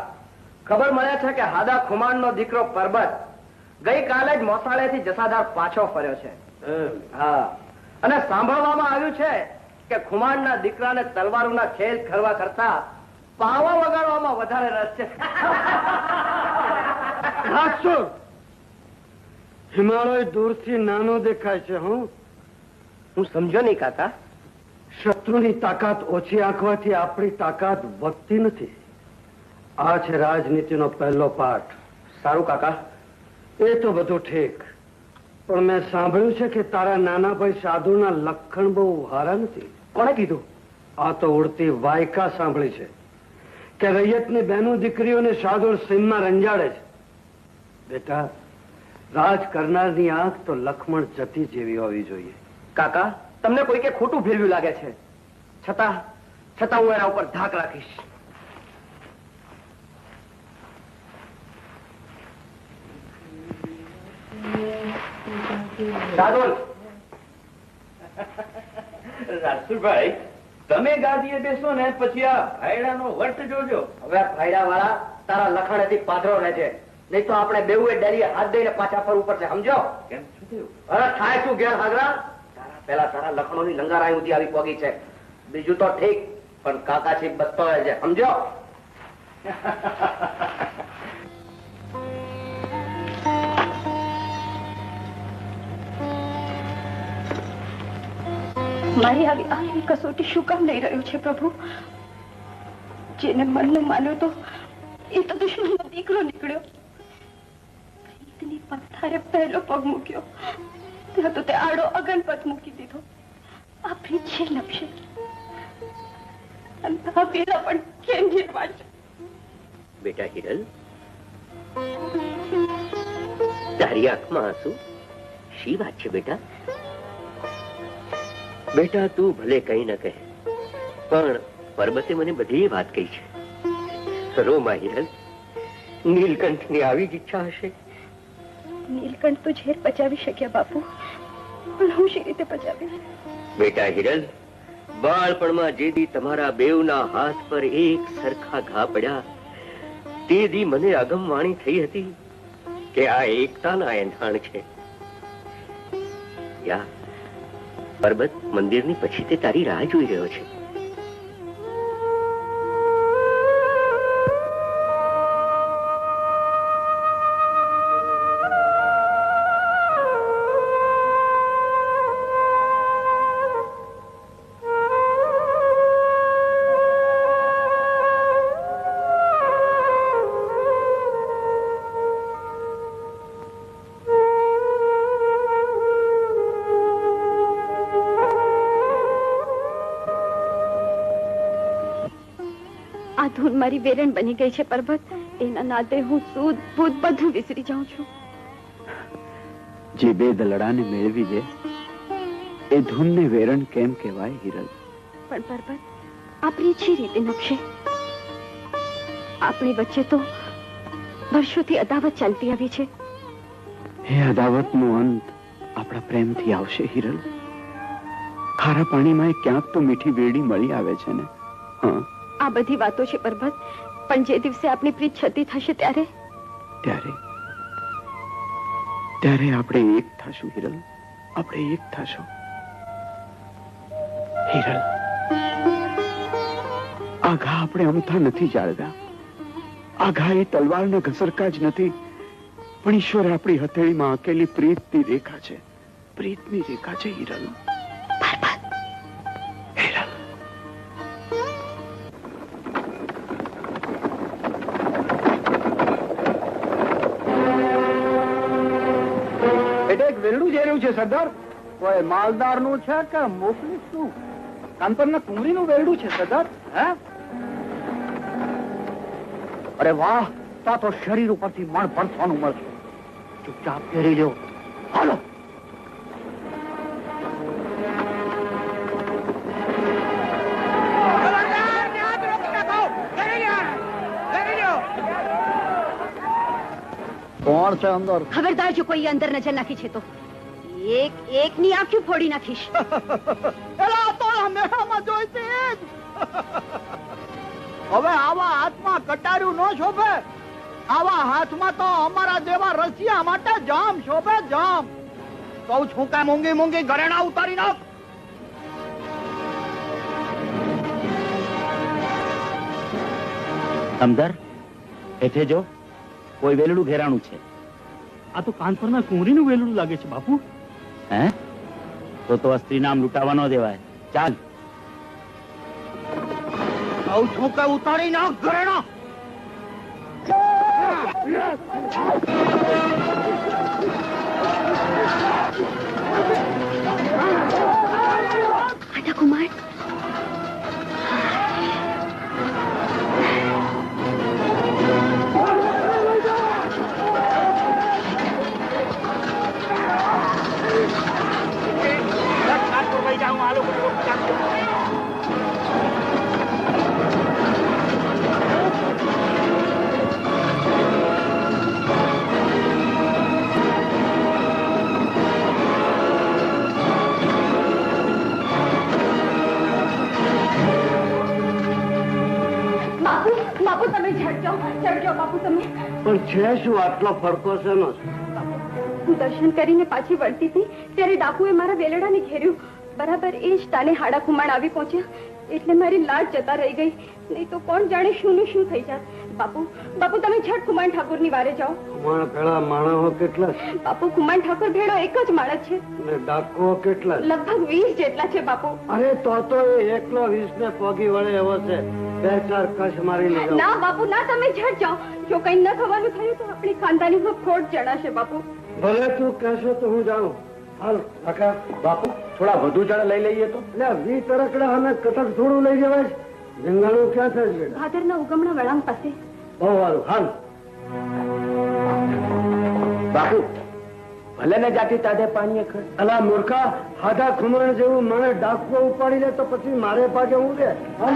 ખબર મળે છે કે હાદા ખુમાણનો દીકરો પરબત ગઈકાલે જ મોસાળેથી જસાધાર પાછો ફર્યો છે. હા, અને સાંભળવામાં આવ્યું છે કે ખુમાણના દીકરાને તલવારોના ખેલ ખેલવા કરતા પાવા વગાડવામાં વધારે રસ છે. રાસુર, હિમાલય દૂરથી નાનો દેખાય છે. હું સમજો નહીં કાકા. શત્રુની તાકાત ઓછી આંકવાથી આપણી તાકાત વધતી નથી. આ છે રાજનીતિનો પહેલો પાઠ. સારું કાકા, એ તો બધું ઠીક, પણ મેં સાંભળ્યું છે કે તારા નાના ભાઈ સાધુના લક્ષણ બહુ હારા નથી. કોણે કીધું? આ તો ઉડતી વાયકા સાંભળી છે કે રૈયતની બહેનો દીકરીઓને સાધુ સીમમાં રંજાડે છે. બેટા, રાજ કરનારની આંખ તો લક્ષ્મણ જતી જેવી હોવી જોઈએ. કાકા, તમને કોઈકે ખોટું ફેરવ્યું લાગે છે. છતાં હું એના ઉપર ધાક રાખીશ. સાધુલ, રાજુભાઈ, તમે ગાદીએ બેસો ને પછી આ ભાયડાનો વર્ત જોજો. હવે ભાઈડા વાળા તારા લખાણેથી પાથરો રહેજે, નહીં તો આપણે બેઉએ ડેરીએ હાથ દઈને પાછા ફરવું પડશે, સમજો? કેમ શું થયું? અરે થાય શું ઘેર હાજરા? પેલા તારા લખણોની લંગારાઈ સુધી આવી પોગી છે. બીજું તો ઠીક, પણ કાકાથી બચતો રહેજે, સમજો? મારી આવી આખી કસોટી શું કામ લઈ રહ્યું છે પ્રભુ? જેને મનનું માન્યું તો એ તો દુશ્મનનો દીકરો નીકળ્યો. પ્રીતની પથ્થારે પહેલો પગ મૂક્યો ત્યાં તો તે આડો અગનપત મૂકી દીધો. આ પ્રીત છે નપશે, આ પેલા પણ કેમ જીરવાશે? બેટા હિરલ, તારી આંખમાં આંસુ શી વાત છે બેટા? બેટા, તું ભલે કઈ ન કહે, પણ પરબતે મને બધી વાત કહી છે. રોમા હિરલ, નીલકંઠની આવી જ ઈચ્છા હશે. નીલકંઠ તો ઝેર પચાવી શક્યા બાપુ, પણ હું શી રીતે પચાવીશ? બેટા હિરલ, બાળપણમાં જે દી તમારા બેવના હાથ પર એક સરખા ઘા પડ્યા, તે દી મને અગમવાણી થઈ હતી કે આ એકતાના એંધાણ છે. યા પરબત મંદિરની પછી તે તારી રાહ જોઈ રહ્યો છે. આ ધૂન મારી વેરણ બની ગઈ છે પરબત. એના નાતે હું સૂદ ભૂત બધું વિસરી જાઉં છું. જે બે દલડાને મેળવી દે એ ધૂનને વેરણ કેમ કહેવાય હિરલ? પણ પરબત, આપણી જે રીતે નપશે, આપણી વચ્ચે તો વર્ષોથી અદાવત ચાલતી આવી છે. એ અદાવતનો અંત આપણા પ્રેમથી આવશે હિરલ. ખારા પાણીમાં ક્યાંક તો મીઠી વેડી મળી આવે છે ને. હા, આ બધી વાતો છે પરબત, પણ જે દિવસે આપણી પ્રીત છતી થશે ત્યારે ત્યારે આપણે એક થશું હિરલ. આપણે એક થશું હિરલ. આ ઘા આપણે અમથા નથી જાળવ્યા. આ ઘા એ તલવારના ઘસરકા જ નથી, પણ ઈશ્વરે આપણી હથેળીમાં આકેલી પ્રીતની રેખા છે. પ્રીતની રેખા છે હિરલ. વેરડું જઈ રહ્યું છે સરદાર. કોઈ માલદાર નું છે કે મોકલીશ નું? કાનપરના કુંવરી નું વેરડું છે સરદાર. હે, અરે વાહ, તા તો શરીર ઉપરથી મણ ભરવાનું મળશે. ચૂપચાપ પહેરી લ્યો. હાલો. કોણ છે અંદર? ખબરદાર, જો કોઈ અંદર નજર નાખી છે તો એક ની આંખી ફોડી નાખીશ. હવે આવા હાથમાં કટાર્યું ન શોભે. આવા હાથમાં તો અમારા જેવા રસિયા માટે જામ શોભે, જામ. કહું છું કે મોંઘી મોંઘી ઘરેણા ઉતારી નાખ. સમદર, એઠે જો કોઈ વેલડું ઘેરાણું છે. આ તો કાનપરના કુંવરીનું વેલું લાગે છે બાપુ. હે, તો સ્ત્રી નામ લૂંટાવા ન દેવાય. ચાલ. કહું છું કે ઉતારી નાખ ઘરેણા. પણ છે શું આટલો ફરકો શેનો છે? હું દર્શન કરીને પાછી વળતી હતી ત્યારે ડાકુએ મારા વેલડાને ઘેર્યું. બરાબર એ જ તાને હાડા ખુમાણ આવી પહોંચ્યા એટલે મારી લાજ જતા રહી ગઈ. નહીં તો કોણ જાણે શું નું શું થઈ જાત. બાપુ બાપુ તમે છઠ ખુમાણ ઠાકોરની વારે જાઓ. ખુમાણ પેલા માણસો કેટલા છે? બાપુ ખુમાણ ઠાકોર ભેળો એક જ માણસ છે. ને ડાકો કેટલા છે? લગભગ 20 જેટલા છે બાપુ. અરે તો એ એકલો 20 ને પોગી વળે એવો છે. 2-4 કશ મારી લેજો. ના બાપુ ના, તમે ઝટ જાઓ. જો કઈ ન થવાનું થયું તો આપણી ખાનદાનીમાં ખોટ જણાશે બાપુ. ભલે તું કહેશો તો હું જાઉં. હાલ કાકા બાપુ થોડા વધુ જણા લઈ લઈએ તો. એટલે 20 રકડા અને કટક થોડું લઈ જવાય. જંગાણું ક્યાં થાય છે? ભાદરના ઉગમણા વળાંગ પાસે. બહુ સારું. હાલ બાપુ ભલે ને જાતી તાજે પાણીએ ખડ. અલા મૂર્ખા, હાડા ખુમાણ જેવું મને ડાકવો ઉપાડી લે તો પછી મારે પાકે હું રે. હાલ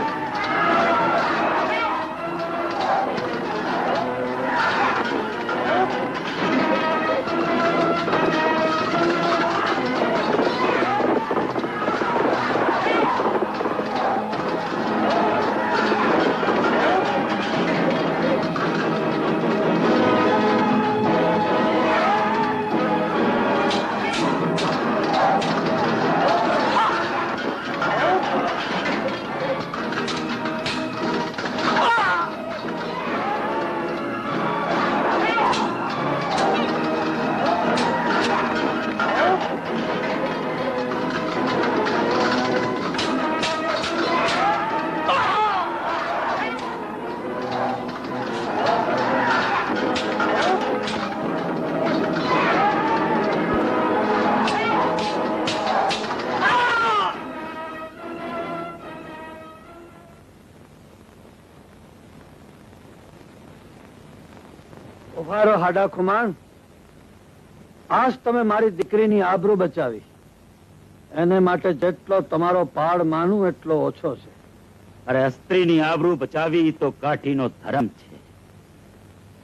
ઉભારો હાડા ખુમાણ. આજ તમે મારી દીકરીની આબરૂ બચાવી. એને માટે જેટલો તમારો પાડ માનું એટલો ઓછો છે. અરે સ્ત્રીની આબરૂ બચાવી તો કાઠીનો ધર્મ છે.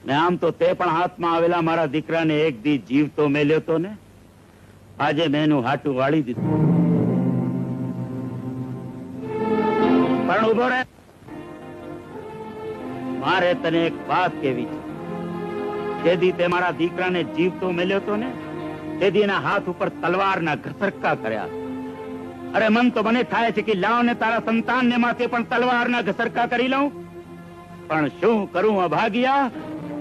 ને આમ તો તે પણ હાથમાં આવેલા મારા દીકરાને એક દી જીવતો મેલ્યો તો ને. આજે મેં એનું હાટું વાળી દીધું. પણ ઉભો રહે, મારે તને એક વાત કેવી છે. જેદી તે મારા દીકરાને જીવતો મેલ્યો તો ને તેદી એના હાથ ઉપર તલવારના ઘસરકા કર્યા. અરે મન તો મને થાય છે કે લાવ ને તારા સંતાનને માથે પણ તલવારના ઘસરકા કરી લઉં. પણ શું કરું અભાગિયા,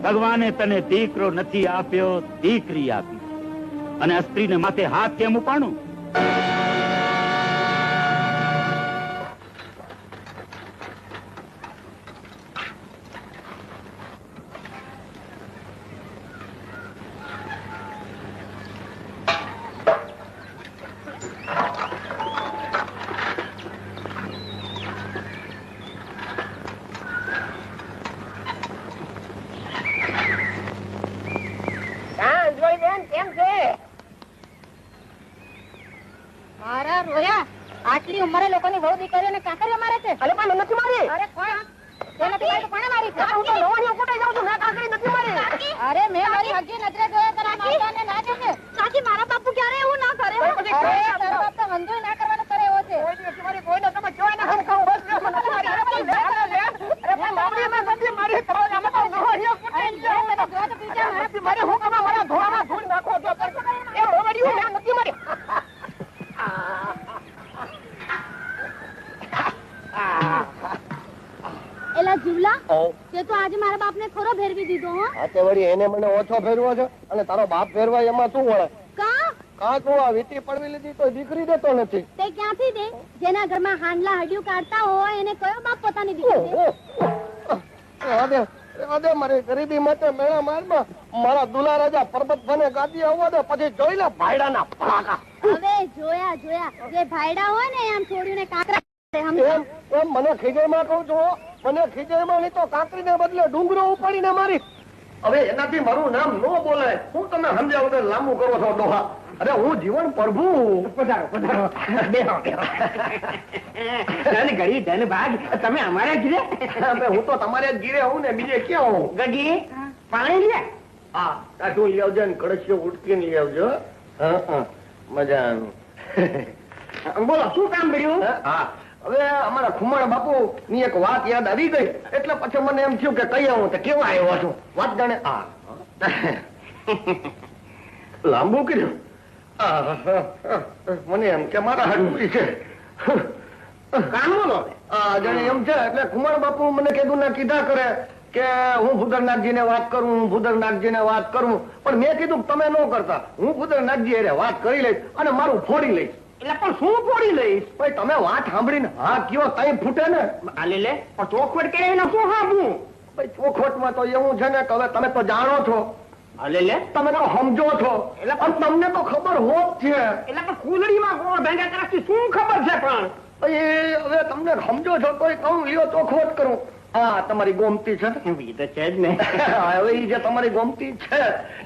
ભગવાને તને દીકરો નથી આપ્યો, દીકરી આપી. અને સ્ત્રીને માથે હાથ કેમ ઉપાડું? મારા રોયા આટલી ઉંમરે લોકોની વહુ દીકરીઓને કાંકરીઓ મારે છે. અરે પણ નથી મારી. અરે કોણ? તે નથી મારી તો કોણે મારી છે? હું તો નવાની ઉકટાઈ જાઉં છું. મેં કાંકરી નથી મારી. અરે મેં મારી હજી નજરે જોયો તારા માતાને ના જોશે. કાકી મારા બાપુ ક્યારે એવું ના કરે. તો પછી અરે તારા બાપ તો મંજૂર ના કરવાનું કરે એવો છે. કોઈ નથી મારી. કોઈને તમે કહેવાય ના ખાવું બસ નથી મારી. અરે પણ અરે મારી મેં નથી મારી. તમારે આમાં તો નવાની ઉકટાઈ જાઉં. જો તો પીછે નથી મારી. હું કમા મારા ધોળામાં ધૂળ નાખો તો એ રોવડિયું મેં નથી મારી. એલા જીવલા તે તો આજે મારા બાપને ખરો ફેરવી દીધો. હો આ તે વળી એને મને ઓછો ફેરવો છે અને તારો બાપ ફેરવાય એમાં શું વળે? કા કાં તું આ વીટી પડવી લીધી તો દીકરી દેતો નથી. તે ક્યાંથી દે? જેના ઘરમાં હાંડલા હડિયું કાઢતા હોય એને કયો બાપ પોતાની દીકરી દે? અરે મારી ગરીબી માટે મેળા મારમાં મારા દુલા રાજા પરબત બને ગાદી આવવા દે પછી જોઈ લે ભાઈડાના ફળાકા. હવે જોયા જે ભાઈડા હોય ને એમ છોડીને કાકરા એમ મને ખીજડીમાં કહું છું. મને ખીજડીમાં નહીં તો કાંકરીને બદલે ડુંગરો ઉપાડીને મારી. હવે એનાથી મારું નામ ન બોલાય. હું તમે સમજ્યા વગર લાંબુ કરો છો ડોહા. અરે હું જીવન પ્રભુ. પધારો પધારો. ઘડી ધન ભાગ તમે અમારા ઘીરે. હું તો તમારે જ ઘીરે હોઉં ને બીજે ક્યાં હોઉં? ગગી પાણી લે. હા ટાટું લઈ આવજો ને કળશીઓ ઉટકીને લઈ આવજો. હા મજાનું. બોલો શું કામ પડ્યું? હા હવે અમારા ખુમાણ બાપુ ની એક વાત યાદ આવી ગઈ એટલે પછી મને એમ થયું કે કઈ આવું તો કેવા આવ્યો છું વાત જાણે લાંબુ કર્યું મને એમ કે મારા હાડું છે જાણે એમ છે એટલે ખુમાણ બાપુ મને કીધું ને કીધા કરે કે હું ભૂદરનાથજીને વાત કરું હું ભૂદરનાથજીને વાત કરું પણ મેં કીધું તમે ન કરતા હું ભૂદરનાથજી અરે વાત કરી લઈશ અને મારું ફોડી લઈશ એટલે પણ શું ફોડી લઈશ ભાઈ તમે વાત સાંભળીને હા કયો કઈ ફૂટે ને આલે લે પણ ચોખવટ કે એને શું સાંભળું ભાઈ ચોખવટમાં તો એવું છે ને કે હવે તમે તો જાણો છો આલે લે તમે તો સમજો છો એટલે પણ તમને તો ખબર હોત છે એટલે પણ કુલડીમાં ગોળ ભેગા કરવાથી શું ખબર છે પણ હવે તમને સમજો છો તોય કહું લ્યો ચોખવટ કરું હા તમારી ગોમતી છે છે જ ને હવે એ જે તમારી ગોમતી છે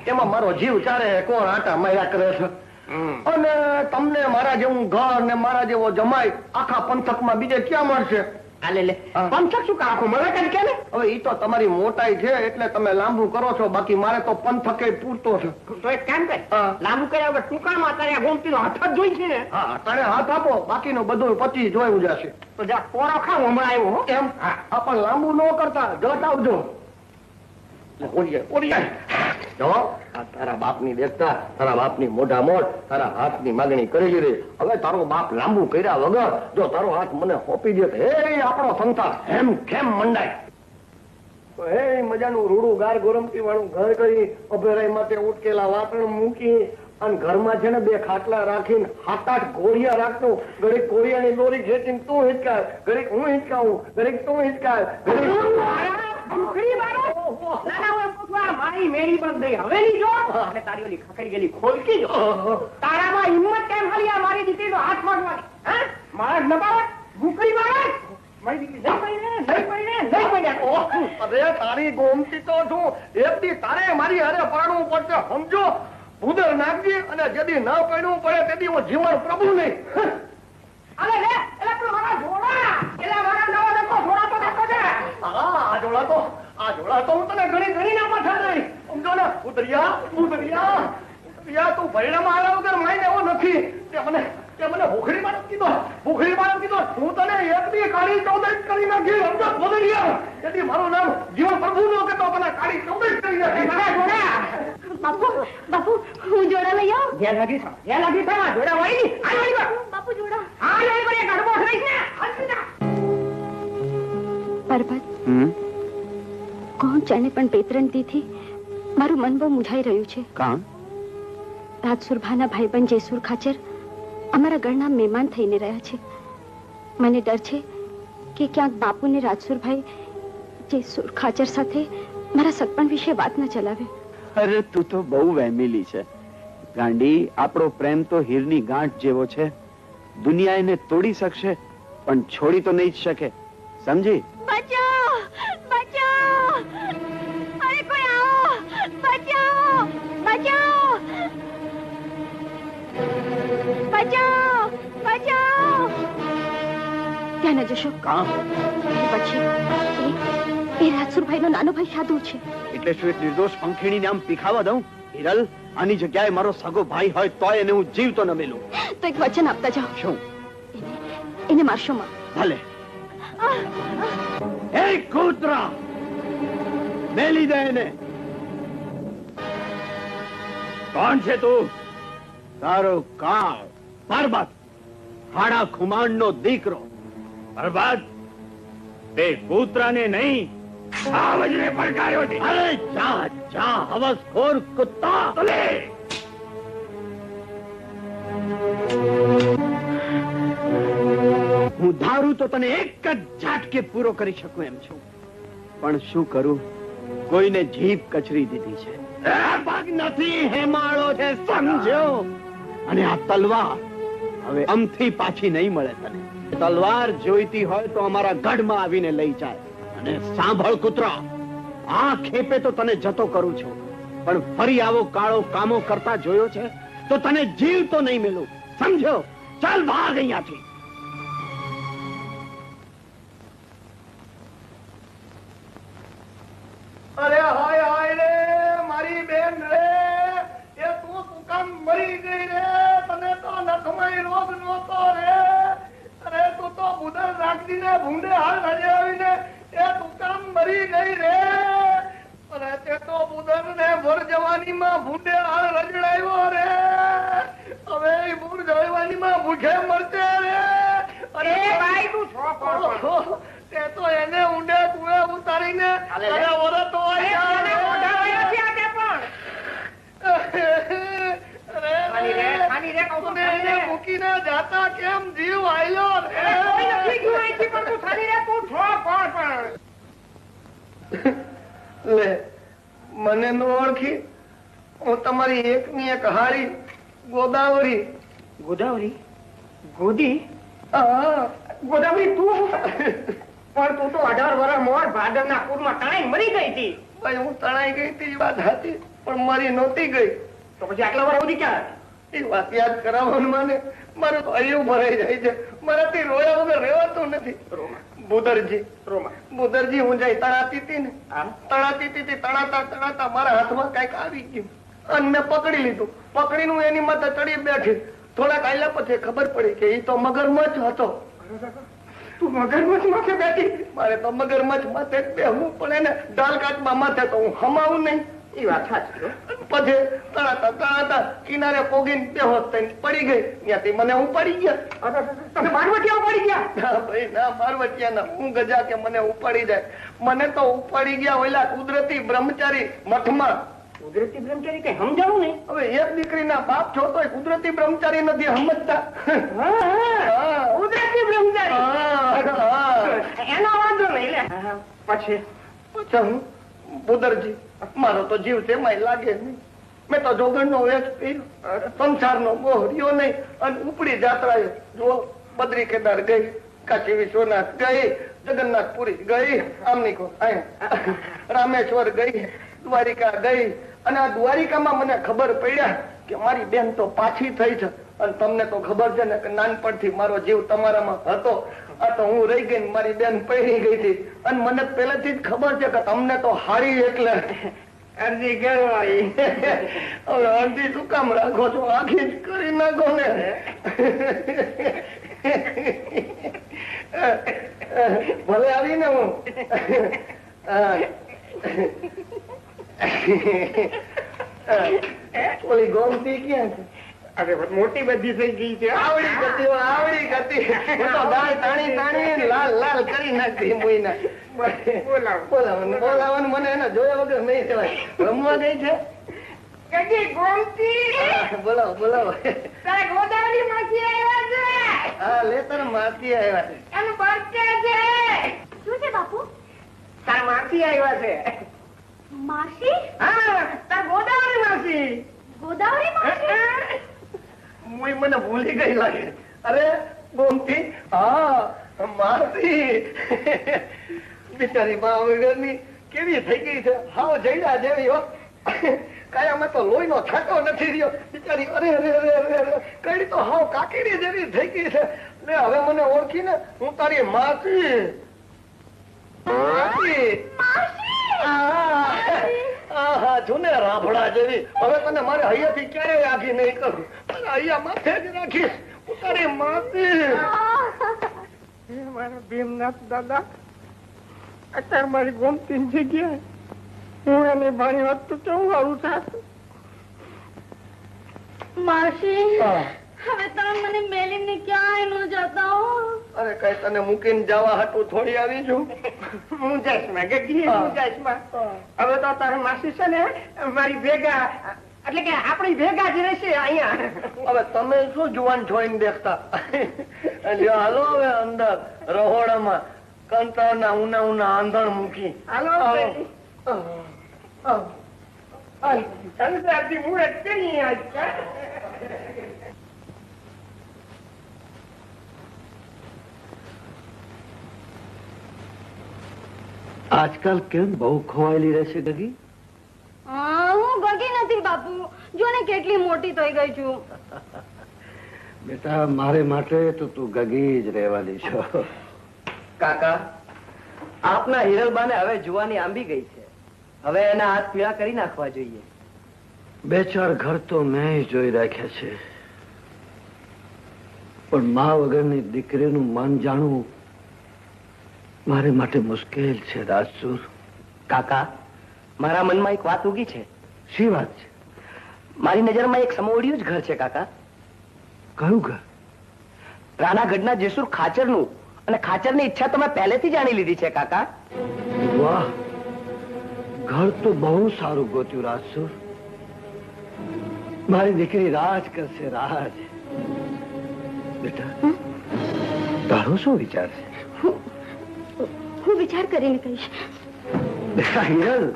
એમાં મારો જીવ ચારે કોણ આટા માર્યા કરે છે અને તમને મારા જેવું ઘર ને મારા જેવો જમાઈ આખા પંથકમાં બીજે ક્યાં મળશે પંથક શું આખું મને કઈ કે ને હવે એ તો તમારી મોટાઈ છે એટલે તમે લાંબુ કરો છો બાકી મારે તો પંથકે પૂરતો છે તો એક કામ કર લાંબુ કર્યા વગર ટૂંકાણમાં અત્યારે ગોમતી નો હાથ જ જોઈ છે ને હા અત્યારે હાથ આપો બાકીનું બધું પછી જોયું જશે તો જા કોરો ખાવ હમણાં આવ્યો એમ હા પણ લાંબુ ન કરતા જટ આવજો તારા બાપની દેખતા તારા બાપની મોઢા મોઢ તારા હાથની માગણી કરેલી રે હવે તારો બાપ લાંબુ કર્યા વગર જો તારો હાથ મને સોંપી દે હે આપણો સંસાર એમ કેમ મંડાય હે મજાનું રૂડું ગાર ગોરમટી વાળું ઘર કરી અભેરાઈ માટે ઉટકેલા વાસણ મૂકી અને ઘરમાં છે ને 2 ખાટલા રાખીને 7-8 ઘોડિયા રાખતો ઘડીક કોળિયાની દોરી ખેંચીને તું હિંચકાય ઘડીક હું હિંચકાવું ઘડીક તું હિંચકાય મારી મેરી બંધ થઈ હવે નહીં જો તારી ઓલી ખકડી ગયેલી ખોલકી જો તારામાં હિંમત કેમ ખાલી મારી દીકરીનો હાથ માંગવાની મારા નબાવત ભૂખરી મારા મારી દીકરી અરે તારી ગોમતી તો છું એકથી તારે મારી હારે પરણવું પડશે સમજો ભૂદર નાખજી અને જેદી ન પડવું પડે તેથી હું જીવન પ્રભુ નહીં આ જોડા તો હું તને ઘણી ઘણી ના પાછા દઈ સમજો ને ઉતરિયા તું પરિણામ આવ્યા વગર માઈને એવો નથી તે મને ભૂખરી માં કીધો હું તને એક બી કાળી ચૌદશ કરી નાખી સમજો ઉતરિયા તેથી મારું નામ જીવન પ્રભુ નો કે તો તને કાળી ચૌદશ કરી નાખી બાપુ હું જોડા લઈ આવું જ્યાં લાગી થા જોડા હોય ની બાપુ જોડા પરબત કોણ જાણે પણ 2-3 દીથી મારું મન બહુ મૂંઝાઈ રહ્યું છે કામ રાજસુરભાના ભાઈબંધ જેસુર ખાચર અમારા ઘરના મહેમાન થઈને રહ્યા છે મને ડર છે કે ક્યાંક બાપુ ને રાજસુરભાઈ જેસુર ખાચર સાથે મારા સગપણ વિશે વાત ન ચલાવે અરે તું તો બહુ વહેમેલી છે ગાંડી આપણો પ્રેમ તો હીરની ગાંઠ જેવો છે દુનિયા એને તોડી શકશે પણ છોડી તો નહીં જ શકે સમજી ત્યાં ન જશો પછી એ રાજસુરભાઈ નો નાનો ભાઈ સાધુ છે એટલે શું એક નિર્દોષ પંખીણી નામ પીખાવા દઉં હિરલ આની જગ્યાએ મારો સગો ભાઈ હોય તોય એને હું જીવતો ન મેલું તો એક વચન આપતા જાઓ શું એને મારશો માં ભલે એ કૂતરા મેલી દે એને કોણ છે તું તારો કાળ પરબત હાડા ખુમાણ નો દીકરો બરબાદ તે કૂતરાને નહીં સાવજને પડકાર્યો છે અરે જા હવસખોર કુત્તા તલે હું ધારું તો તને એક જ ઝાટકે પૂરો કરી શકું એમ છું પણ શું કરું કોઈને જીભ કચરી દીધી છે ભાગ નથી હેમાળો છે સમજો અને આ તલવાર હવે અમથી પાછી નહીં મળે તને તલવાર જોઈતી હોય તો અમારા ગઢમાં આવીને લઈ જાય અને સાંભળ કૂતરા આ ખેપે તો તને જતો કરું છું પણ ફરી આવો કાળો કામો કરતા જોયો છે તો તને જીવ તો નહીં મેલું સમજો ચાલ ભાગ અહીંયાથી અરે હાય હાય રે મારી બેન રે એ તું કામ મરી ગઈ રે તને તો નખમય રોગ નહોતો રે અરે તું તો બુધર ભૂંડે હાલ રજાવીને એ દુકાન મરી ગઈ રે. અને તે તો બુદરને ભર જવાનીમાં ભૂંડે હાલ રજડાવ્યો રે. હવે એ ભૂંડ જવાનીમાં ભૂખે મરશે રે. અરે ભાઈ તું તે તો એને ઊંડે કુએ ઉતારીને અરે ઓરે તો મૂકીને જાતા કેમ જીવ આયલો લે મને નો ઓળખી. હું તમારી એકની એક હારી ગોદાવરી. ગોદાવરી ગોદી ગોદાવરી તું પણ તું તો 18 વર્ષ મોર ભાદરના પૂરમાં તણાઈ મરી ગઈ હતી. ભાઈ હું તણાઈ ગઈ હતી એ વાત હતી પણ મરી નહોતી ગઈ. તો પછી આટલા વર્ષ સુધી ક્યાં એ વાત યાદ કરાવવાનું મને મારું તો હૈયું ભરાઈ જાય છે. મારાથી રોયા વગર રહેવાતું નથી. બુદરજી બુદરજી હું જઈ તણાતી હતી ને તણાતી હતી તણાતા તણાતા મારા હાથમાં કઈક આવી ગયું અને મેં પકડી લીધું. પકડીને એની માથે ચડી બેઠી. થોડાક આયલા પછી ખબર પડી કે એ તો મગરમચ્છ હતો. તું મગરમચ્છ માથે બેઠી? મારે તો મગરમચ્છ માથે બેહવું પણ એને ડાલ કાચમાં માથે તો હું હમાવું નહીં. એ વાત સાચી. પછી તણાતા તણાતા કિનારે પોગીને બેહોશ થઈને પડી ગઈ. ત્યાંથી મને ઉપાડી ગયા. તમે મારવટિયા ઉપાડી ગયા? ના ભાઈ ના, મારવટિયા ના. હું ગજા કે મને ઉપાડી જાય. મને તો ઉપાડી ગયા ઓલા કુદરતી બ્રહ્મચારી મઠમાં. કુદરતી બ્રહ્મચારી કઈ સમજાવું નહીં. હવે એક દીકરીના બાપ છો તો કુદરતી બ્રહ્મચારી નથી સમજતા. કુદરતી બ્રહ્મચારી એનો વાંધો નહીં. પછી હું બુદરજી મારો તો જીવ છે એમાં લાગે નહીં. મેં તો જોગણનો વેશ કર્યો, સંસારનો મોહ રહ્યો નહીં અને ઉપડી જાત્રાએ જો બદ્રી કેદાર ગઈ, કાશી વિશ્વનાથ ગઈ, જગન્નાથપુરી ગઈ, આમની કો રામેશ્વર ગઈ, દ્વારિકા ગઈ. અને આ દ્વારિકામાં મને ખબર પડ્યા કે મારી બેન તો પાછી થઈ છે. અને તમને તો ખબર છે ને કે નાનપણથી મારો જીવ તમારામાં હતો. આ તો હું રહી ગઈ, મારી બેન પડી ગઈ હતી. અને મને પહેલેથી જ ખબર છે કે તમને તો હારી એટલે અરજી કરવાય. હવે અરજી શું કામ રાખો છો? આખી જ કરી નાખો ને. ભલે આવીને હું ઓલી ગોમતી ક્યાં છે? અરે મોટી બધી થઈ ગઈ છે. આવડી ગતિ આવડી ગતિ તો દાળ તાણી તાણી લાલ લાલ કરી નાખી. મોઈના બોલાવાનું મને એને જોયા વગર નહીં કહેવાય. રમવા ગઈ છે બોલાવો બોલાવો. ગોદાવરી માસી આવ્યા છે. હા લે તાર માસી આવ્યા છે. એનું બર્થડે છે. શું છે બાપુ? તાર માસી આવ્યા છે. માસી? હા તાર ગોદાવરી માસી. ગોદાવરી માસી? મને ભૂલી ગઈ લાગે. અરે ગોમતી હા માસી બિચારી બા વગરની કેવી થઈ ગઈ છે. હાવ જઈડા જેવી હો. કાયામાં તો લોહીનો છાંટો નથી રહ્યો બિચારી. અરે અરે અરે અરે અરે કઈ તો હાવ કાકીડી જેવી થઈ ગઈ છે. લે હવે મને ઓળખીને હું તારી માસી જૂને રાફડા જેવી. હવે તને મારે હૈયાથી ક્યારેય આખી નહીં કરું. હૈયા માથે જ રાખીશ. તારી માસી મારા ભીમનાથ દાદા અત્યારે મારી ગોમતી જગ્યાએ હું એને ભાણી હોત તો કેવું આવું થાત. માસી હવે તમે મને મેલીને ક્યાંય ન જતા હો. અરે કઈ તને મૂકીને જવા હાટું થોડી આવી છું. હું જઈશ માં ગગી હું જઈશ માં. હવે તો તારી માસી છે ને મારી ભેગા એટલે કે આપણી ભેગા જ રહેશે અહીંયા. હવે તમે શું જુવાન જોઈને દેખતા. હાલો હવે અંદર રહોડામાં કંટાળના ઉના ઉના આંધણ મૂકી હાલો. મુહૂર્ત કરીએ આજ. આજકાલ કેમ બહુ ખોવાયેલી રહેશે ગગી? હું ગગી નથી બાપુ. જો ને કેટલી મોટી થઈ ગઈ છું. બેટા મારે માટે તો તું ગગી જ રહેવાની છો. કાકા આપના હિરલબાને હવે જુવાની આંબી ગઈ છે. હવે એના હાથ પીળા કરી નાખવા જોઈએ. બે ચાર ઘર તો મેં જોઈ રાખ્યા છે પણ મા વગરની દીકરીનું મન જાણવું મારે માટે મુશ્કેલ છે રાજસુર. કાકા, મારા મનમાં એક વાત ઉગી છે. શી વાત છે? મારી નજરમાં એક સમોવડિયું જ ઘર છે કાકા. કયું ઘર? રાણાગઢના જેસુર ખાચરનું. અને ખાચરની ઈચ્છા તો મેં પહેલેથી જાણી લીધી છે કાકા. વાહ, ઘર તો બહુ સારું ગોત્યું રાજસુર. મારી દીકરી રાજ કરશે, રાજ. બેટા, તારો શું વિચાર છે? હું વિચાર કરીને કહીશ. બેટા હિરલ,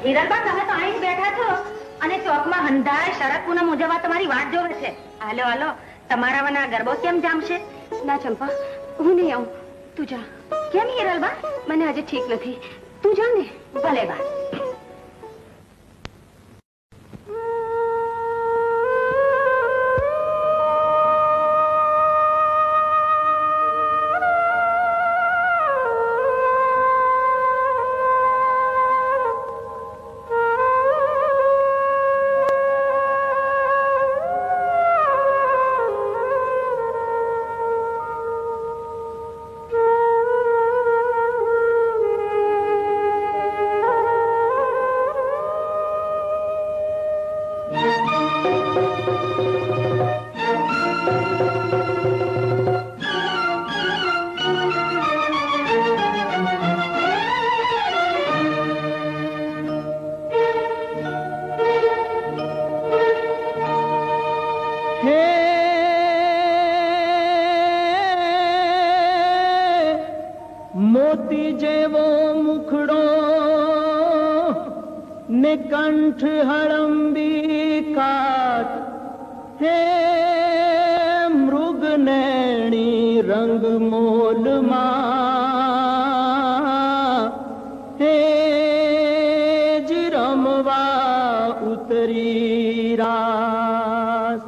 હિરલબા, તમે તો અહીં બેઠા છો અને ચોકમાં હંધાય શરદ પૂનમ ઉજવવા તમારી વાટ જોવે છે. હાલો હાલો, તમારા વના ગરબો કેમ જામશે? ના ચંપા, હું નહીં આવું. તું જા. કેમ હિરલબા? મને આજે ઠીક નથી. તું જા ને. ભલે બા. મોતી જેવો મુખડો ને કંઠ હળંબી કાટ, હે મૃગનેણી રંગ મોલમાં, હે જ રમવા ઉતરી રાસ.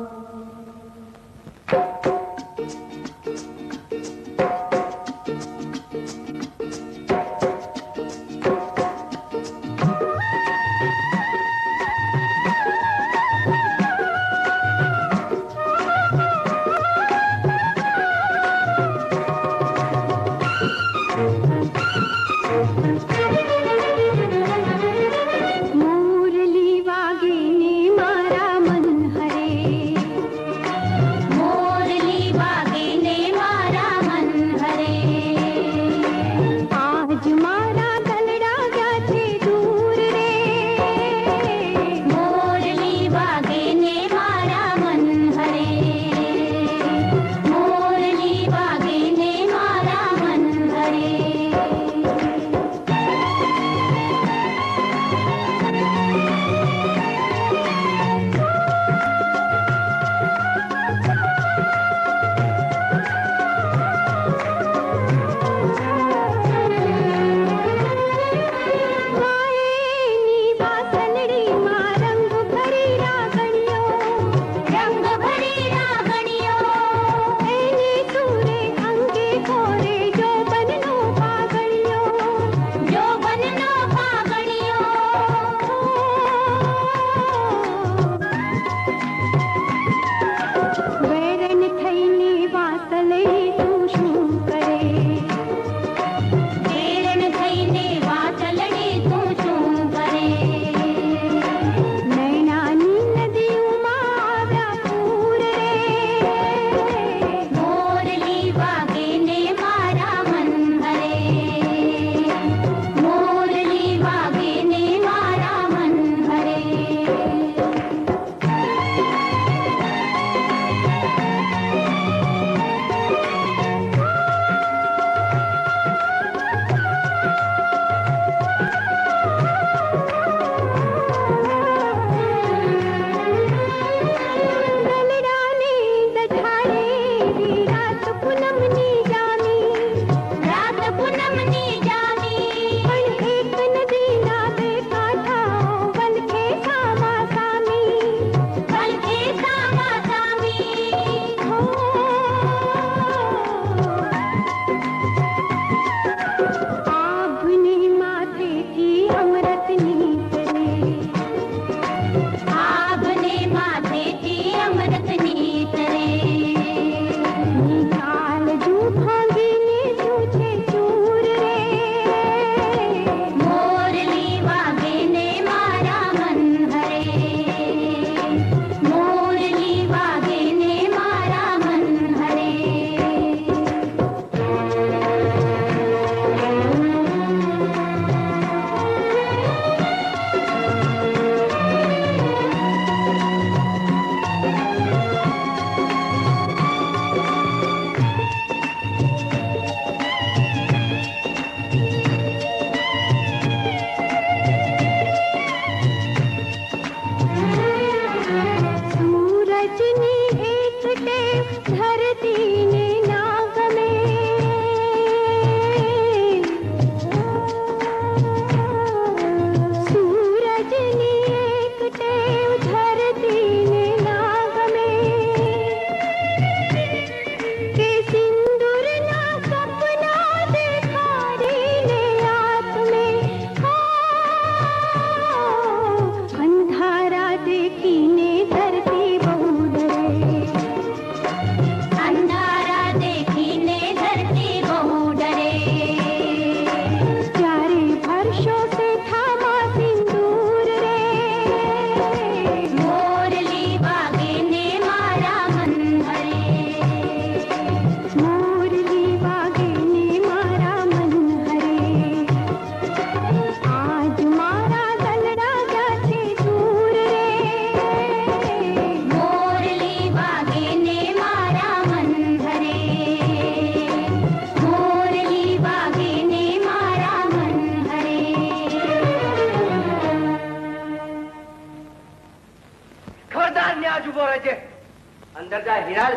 કરજા હિરાલ.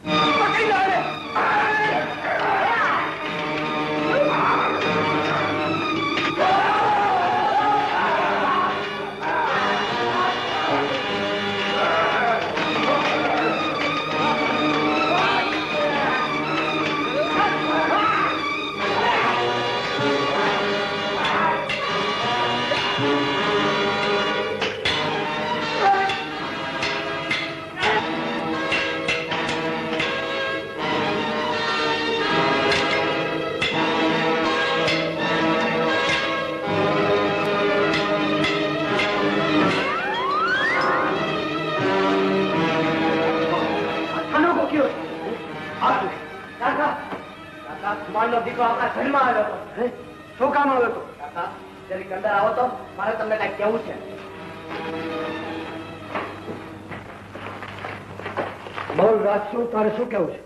પકડી લો એને. ખુમાણનો દીકરો આપણા ઘરમાં આવ્યો હતો. શું કામ આવ્યો હતો? કાકા જરીક અંદર આવો તો મારે તમને કઈ કેવું છે. બોલ રાજસુ, તારે શું કેવું છે?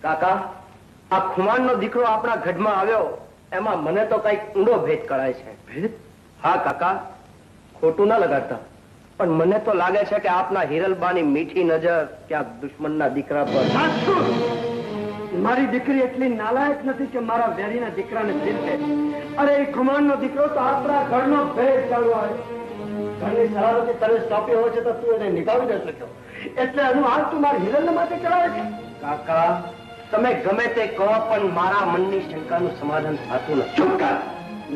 કાકા આ ખુમાણનો દીકરો આપણા ગઢમાં આવ્યો એમાં મને તો કઈક ઊંડો ભેદ કરાય છે. ભેદ? હા કાકા, ખોટું ના લગાડતા, પણ મને તો લાગે છે કે આપના હિરલબાની મીઠી નજર ક્યાંક દુશ્મનના દીકરા પર. મારી દીકરી એટલી નાલાયક નથી કે મારા વેરીના દીકરાને ચીંતે. અરે એ ખુમાણનો દીકરો તો આપણા ઘરનો ભેદ જાણવા આવ્યો. ઘરની સલામતી તને સોંપી હોય છે તો તું એને નિભાવી ન શક્યો, એટલે એનું હાલ તું મારા હિરલ માટે કરાવે છે. કાકા તમે ગમે તે કહો પણ મારા મનની શંકાનું સમાધાન થતું નથી. ચૂપ કર.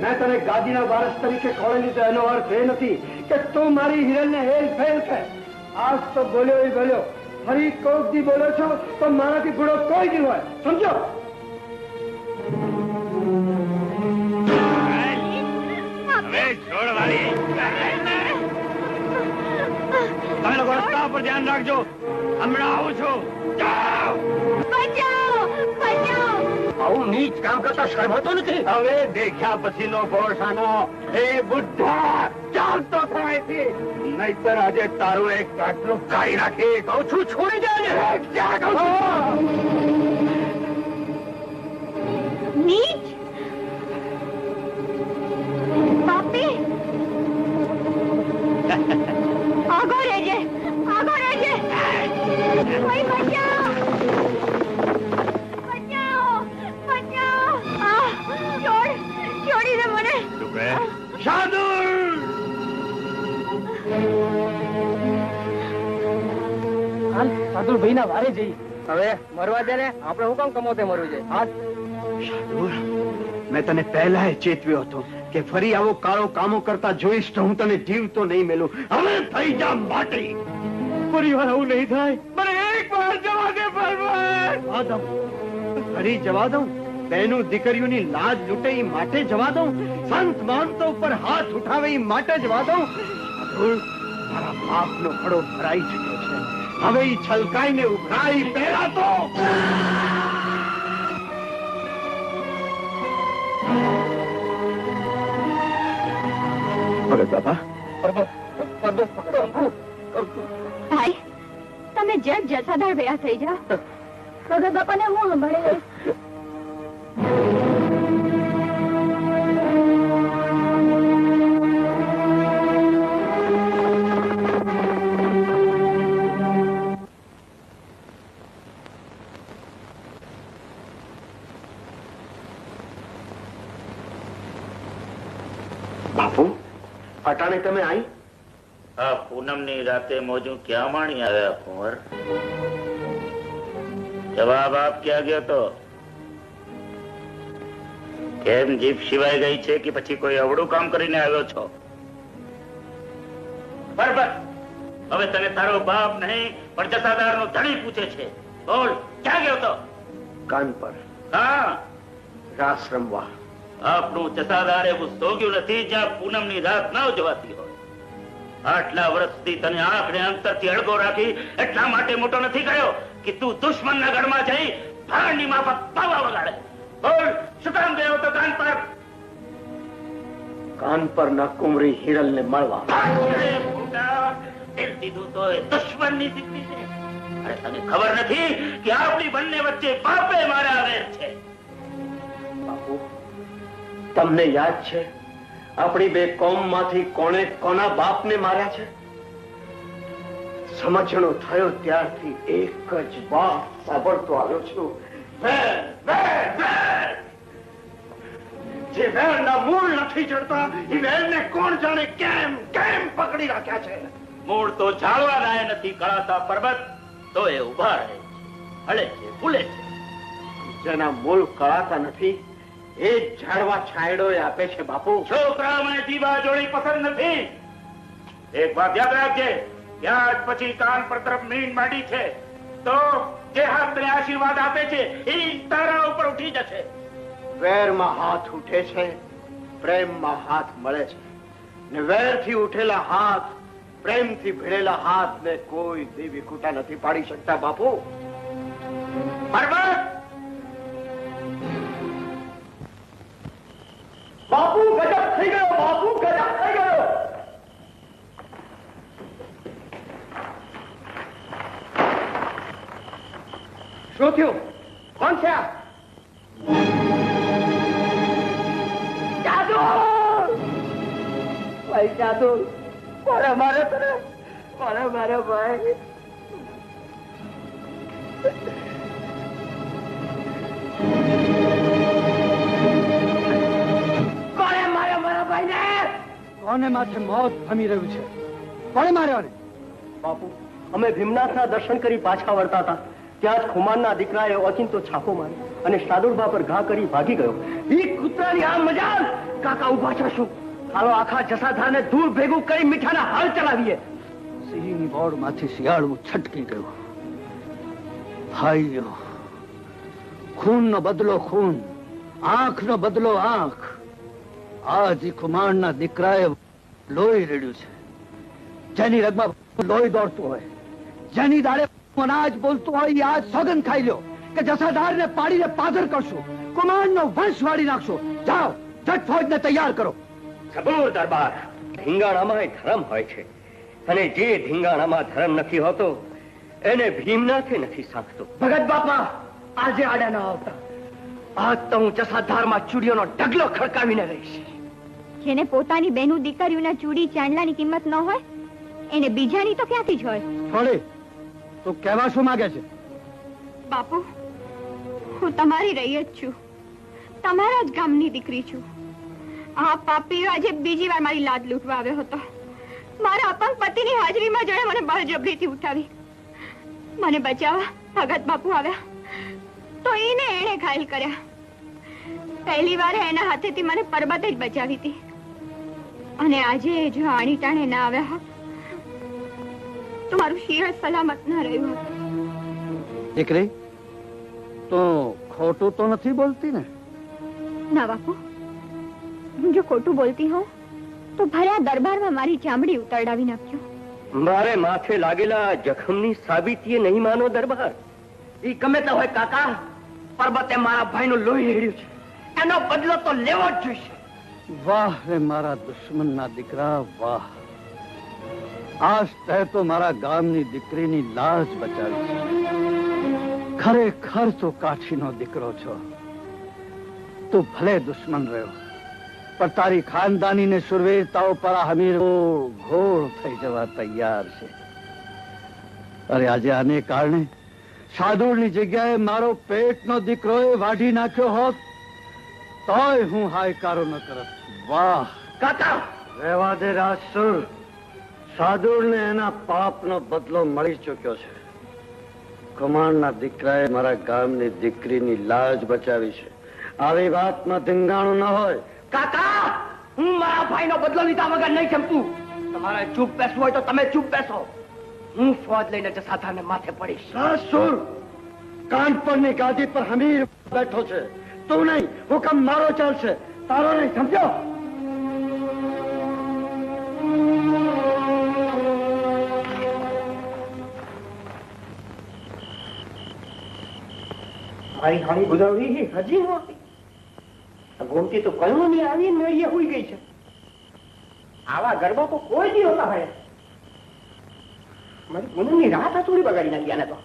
મેં તને ગાદીના વારસ તરીકે ખોળી લીધો એનો અર્થ એ નથી કે તું મારી હિરલને હેલ ફેલ કર. આજ તો બોલ્યો એ બોલ્યો, ફરી કોક દી બોલો છો તો મારાથી ગુણો કોઈ દી હોય, સમજો? હવે છોડવાની. તમે લોકો રસ્તા પર ધ્યાન રાખજો. હમણાં આવું છું. જાઓ. આવું નીચ કામ કરતા શરમ હતો નથી? હવે દેખ્યા પછીનો ગોળસાનો એ બુદ્ધા ચાલતો થાય છે, નહીતર આજે તારું એક કાટલું કાઢી નાખી. કહું છું છોડી જાય. નીચ બાપી, આગો રહેજે, આગો રહેજે. કોઈ બચાવ, બચાવ, બચાવ. છોડી દે મને. શાદુર! સાધુભાઈ ના વારે જઈ. હવે મરવા દે ને, આપણે હું કામ કમોતે મરવું છે? શાદુર, મેં તને પહેલા ચેતવ્યો હતો કે ફરી આવો કાળો કામો કરતા જોઈશ તો હું તને જીવતો નહીં મેલું. હવે થઈ જા માટી. ફરી વાર આવું નહીં થાય. મને એક વાર જવા દે પરમાર. ફરી જવા દઉં? બહેનું દીકરીઓની લાજ લૂટે એ માટે જવા દઉં? સંત મહંતો ઉપર હાથ ઉઠાવે એ માટે જવા દઉં? શાદુર, મારા પાપનો ઘડો ભરાઈ ચુક્યો છે. હવે એ છલકાઈને ઉભરાઈ પહેલા તો ભાઈ, તમે જેમ જસાધાર ભેગા થઈ જાઓ. ભગત બાપાને હું સંભાળી લઈશ. બાપુ, અટાણે તમે આવી? આ પૂનમની રાતે મોજું ક્યાં માણી આવ્યા કુંવર? જવાબ આપ ક્યાં ગયો તો? કેમ જીભ સિવાય ગઈ છે કે પછી કોઈ અવળું કામ કરીને આવ્યો છો? બરાબર, હવે તને તારો બાપ નહીં પણ જસાદારનો ધણી પૂછે છે. બોલ, ક્યાં ગયો તો? કાન પર હા, રાસ રમવા. આપણું જસાદાર એવું સોગ્યું નથી જ્યાં પૂનમની રાત ન ઉજવાતી હોય. આટલા વર્ષથી તને આંખને અંતરથી અળગો રાખી એટલા માટે મોટો નથી કર્યો કે તું દુશ્મનના ગઢમાં જઈ ભાણની માફક પાવા વગાડે. બોલ, શું કામ ગયો તો કાન પર? કાન પર ના કુંવરી હિરલ ને મળવા. દિલ દીધું તો એ દુશ્મનની દીકરી છે. અરે તને ખબર નથી કે આપણી બંને વચ્ચે પાપે મારા વેર છે. બાપુ, તમને યાદ છે આપણી બે કોમમાંથી કોણે કોના બાપને માર્યા છે? સમજણો થયો ત્યારથી એક જ વાત સાંભળતો આવ્યો છું, વેર, વેર, વેર. જે વેરના મૂળ નથી ચડતા એ વેરને કોણ જાણે કેમ કેમ પકડી રાખ્યા છે. મૂળ તો ઝાડવા રાય નથી કળાતા પર્વત, તો એ ઉભા રહે છે, હળે છે, ફૂલે છે. જેના મૂળ કળાતા નથી એ જ ઝાડવા છાંયડો આપે છે બાપુ. છોકરા મને જીવા જોડી પસંદ નથી. એક વાત યાદ રાખજે, ત્યાર પછી કાન પર તરફ મીણ માંડી છે તો જે હાથને આશીર્વાદ આપે છે એ તારા ઉપર ઉઠી જશે. વેરમાં હાથ ઉઠે છે, પ્રેમમાં હાથ મળે છે, ને વેરથી ઉઠેલા હાથ, પ્રેમથી ભીડેલા હાથને કોઈ દેવી કૂટા નથી પાડી શકતા બાપુ. પર્વત, બાપુ ગજબ થઈ ગયો, બાપુ ગજબ થઈ ગયો. શું થયું? કોણ છે આ? જાદુ! ભાઈ જાદુ, મારે મારે તને, મારે મારે ભાઈ. કોણે માર્યો મારા ભાઈને? કોને માથે મોત ભમી રહ્યું છે? કોણે માર્યો? બાપુ, અમે ભીમનાથના દર્શન કરી પાછા વળતા હતા ત્યાં જ ખુમાનના દીકરાએ ઓચિંતો છાપો માર્યો અને સાદુરબા પર ઘા કરી ભાગી ગયો. ઈ કૂતરાની આ મજાલ! કાકા ઉભા છો શું? હાલો આખા જસાધારને ધૂળ ભેગું કરી મીઠાના હાલ ચલાવીએ. સિંહની બોળમાંથી શિયાળું છટકી ગયું. ભાઈઓ, ખૂનનો બદલો ખૂન, આંખનો બદલો આંખ. આજ ખુમાણના દીકરાએ લોહી રેડ્યું છે. જેની રગમાં લોહી દોડતું હોય, જેની દાડે અનાજ બોલતું હોય, એ આજ સોગંદ ખાઈ લ્યો કે જસાધારને પાડીને પાદર કરશું, કુમારનો વંશ વાળી નાખશું. જાઓ, જટ ફૌજને તૈયાર કરો. સબૂર દરબાર, ધીંગાણામાં ધર્મ હોય છે અને જે ધીંગાણામાં ધર્મ નથી હોતો એને ભીમનાથે નથી સાંખતો. ભગત બાપા, આજે આડા ના આવતા. આજ તો હું જસાધારમાં ચૂડીઓનો ઢગલો ખડકાવીને રહીશ. જેને પોતાની બેનું દીકરીઓના ચૂડી ચાંદલાની કિંમત ન હોય એને બીજાની તો ક્યાંથી જ હોય. છોડી, તું કહેવા શું માંગે છે? બાપુ, હું તમારી રહી જ છું, તમારા જ ગામની દીકરી છું. આ પાપી આજે બીજી વાર મારી લાદ લૂંટવા આવ્યો હતો. મારા અપંગ પતિની હાજરીમાં જણે મને બળજબરીથી ઉઠાવી. મને બચાવવા ભગત બાપુ આવ્યા તો એને ઘાયલ કર્યા. પહેલી વાર એના હાથેથી મને પરબતે જ બચાવી હતી અને આજે જો આણી ટાણે ના આવ્યા હોત તો મારું શિર સલામત ના રહ્યું હોત. દીકરી, તું ખોટું તો નથી બોલતી ને? ના બાપુ, હું જો ખોટું બોલતી હોઉં તો ભર્યા દરબારમાં મારી ચામડી ઉતરડાવી નાખ્યો. મારે માથે લાગેલા જખમની સાબિતીએ નહીં માનો દરબાર. ઈ ગમે તે હોય કાકા, પરબતે મારા ભાઈનું લોહી રેડ્યું છે, એનો બદલો તો લેવો જ જોઈશે. વાહ રે મારા દુશ્મનના દીકરા, વાહ! આજ તે તો મારા ગામની દીકરીની લાજ બચાવી છે. ખરેખર તો કાઠીનો દીકરો છો. તું ભલે દુશ્મન રહ્યો પણ તારી ખાનદાનીને શુરવીરતાઓ પર આ હમીર ઘોળ થઈ જવા તૈયાર છે. અરે આજે આને કારણે સાદુરની જગ્યાએ મારો પેટનો દીકરો વાઢી નાખ્યો હોત તોય હું હાયકારો ન કરત. વાહ કાકા, રહેવા દે રાજસુર. સાદુરને એના પાપનો બદલો મળી ચૂક્યો છે. કમાણના દીકરાએ મારા ગામની દીકરીની લાજ બચાવી છે. આવી વાતમાં ધીંગાણું ન હોય. કાકા, હું મારા ભાઈનો બદલો લીધા વગર નહીં ચંપુ. તમારે ચૂપ બેસવું હોય તો તમે ચૂપ બેસો. હું ફોજ લઈને જસાધારને માથે પડીશ. રાજસુર, કાનપુરની ગાદી પર હમીર બેઠો છે. તું નહીં, હુકમ મારો ચાલશે, તારો નહીં. સમજો? મારી હાણી ગુજારવી હજી ન હતી. ગોમતી તો કયું નહીં આવી મેળીએ હોઈ ગઈ છે. આવા ગરબા તો કોઈ દી હોતા હોય. મારી પૂનમની રાત થોડી બગાડી નાખી આને તો.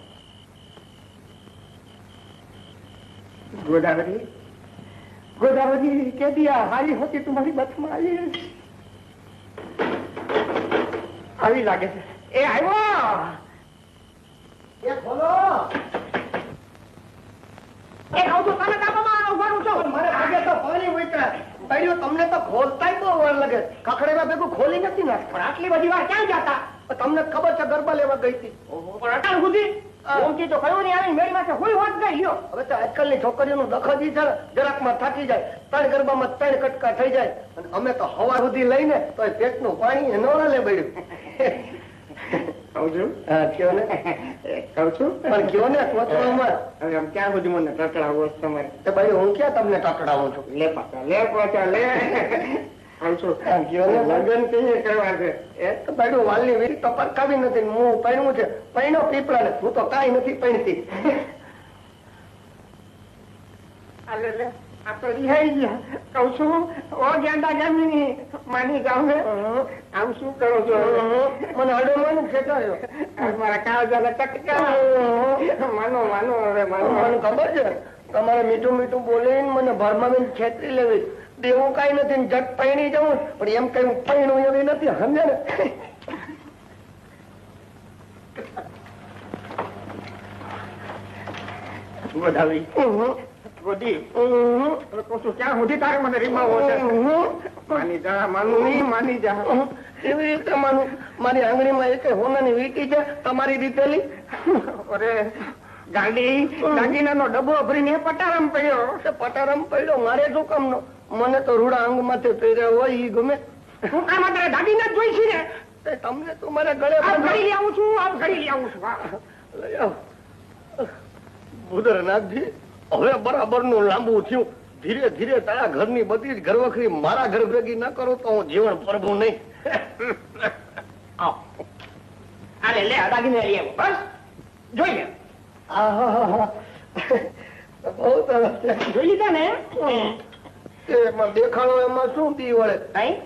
ગોદાવરી, गोदावरी कह दिया हारी होती तुम्हारी बस में આવી લાગે છે એ આવ્યો એ ખોલો એ કહું છું તમે કાપમાં ઉભારું છો મારે આગે તો પાણી ઉતરે ભાઈઓ તમને તો ખોલતાય બહુ વાર લાગે કખડેવા ભેગું ખોલી નથી ને પણ આટલી બધી વાર ક્યાં જતા તમને ખબર છે ગરબા લેવા ગઈ હતી પણ અટાણ સુધી ઊંચી તો કયો નહીં આવી મેળમાં છે હુઈ હોત ગઈ લ્યો હવે તો આજકાલની છોકરીઓનું દખજી છે જરાકમાં થાકી જાય ત્રણ ગરબામાં ત્રણ કટકા થઈ જાય અને અમે તો હવા સુધી લઈને તો પેટનું પાણી ન લે પડ્યું કહું છું કયો ને કહું છું પણ કયો ને હવે આમ ક્યાં સુધી મને ટકડાવો તમારે તો ભાઈ હું ક્યાં તમને ટકડાવું છું લે પાછા લે કહું છું કયો ને લગ્ન કઈ કરવા છે એ તો ભાઈ વાલની વીરી તો પરકાવી નથી હું પૈણું છે પૈણો પીપળા ને હું તો કાંઈ નથી પૈણતી લે આ તો રિહાઈ ગયા કહું છું ઓ ગેંડા ગેમીની માની જાવ ને આમ શું કરો છો મને અડવાનું ખેંચાયો મારા કાળજાને ટટકા માનો હવે મને ખબર છે તમારે મીઠું મીઠું બોલીને મને ભરમાં ખેતરી લેવી દેવું કઈ નથી ને જટ પૈણી જવું પણ એમ કઈ પૈણું એવી નથી સમજે ને વધાવી ક્યાં સુધી તારે મને રીમાવો છે માની જા માનું નહીં માની જા એવી રીતે માનું મારી આંગળીમાં એક હોનાની વીટી છે તમારી દીધેલી અરે ગાડી દાગીનાનો ડબ્બો ભરીને પટારામ પડ્યો મારે શું કામ નો મને તો રૂડા અંગ માથે પહેર્યા હોય ઈ ગમે શું કામ અત્યારે દાગીના જ જોઈ છે ને તમને તો મારે ગળે ઘડી આવું છું લઈ આવ ભૂદર નાખજી હવે બરાબર નું લાંબુ થયું ધીરે ધીરે તારા ઘરની બધી જ ઘરવખરી મારા ઘર ભેગી ન કરું તો હું જીવન પ્રભુ નહીં લે દાગીને બસ જોઈએ બહુ સરસ જોઈ લીધા ને એમાં દેખાડો એમાં શું દી વળે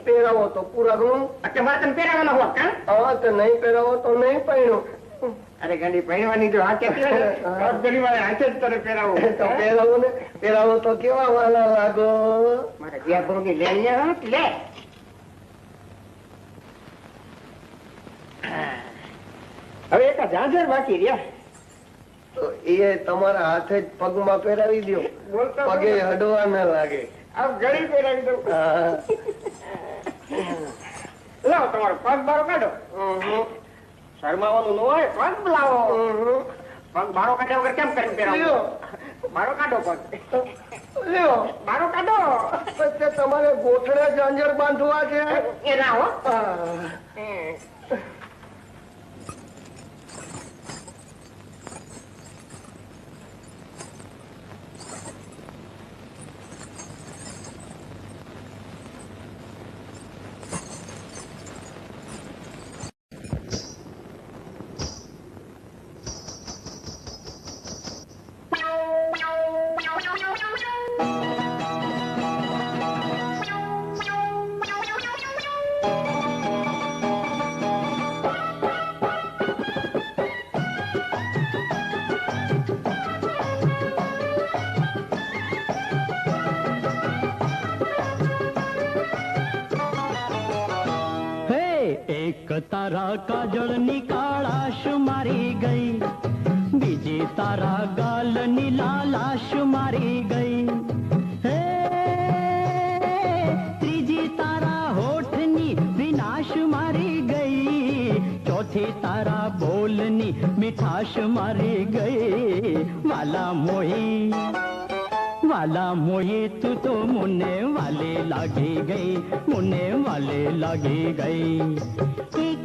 પહેરાવો તો પૂરા ઘણું મારે તમે પહેરાવાના હોત હા તો નહીં પહેરાવો તો નહીં પહેર્યું અરે ગાડી પહેરવાની જો હાથે ઘણી વાર હાથે જ તને પહેરાવો તો પહેરાવો ને પહેરાવો તો કેવા વાલા લાગો મારે જ્યાં ભોગી લે હવે એક ઝાંઝર બાકી રહ્યા તો એ તમારા હાથે જ પગમાં પહેરાવી દો પગે હડવા ના લાગે આપ ઘડી પહેરાવી દો લાવો તમારો પગ બારો કાઢો શરમાવાનું ન હોય પગ લાવો પગ બારો કાઢ્યા વગર કેમ કરીને પહેરાવો બારો કાઢો પગ લ્યો બારો કાઢો પછી તમારે ગોઠડે ઝાંઝર બાંધવા છે એ ના હો તારા કાજળ ની કાળાશ મારી ગઈ બીજી તારા ગાલ ની લાલાશ મારી ગઈ હે ત્રીજી તારા હોઠ ની વિનાશ મારી ગઈ ચોથી તારા બોલ ની મીઠાશ મારી ગઈ વાલા મોહી તું તો મુને વાલે લાગી ગઈ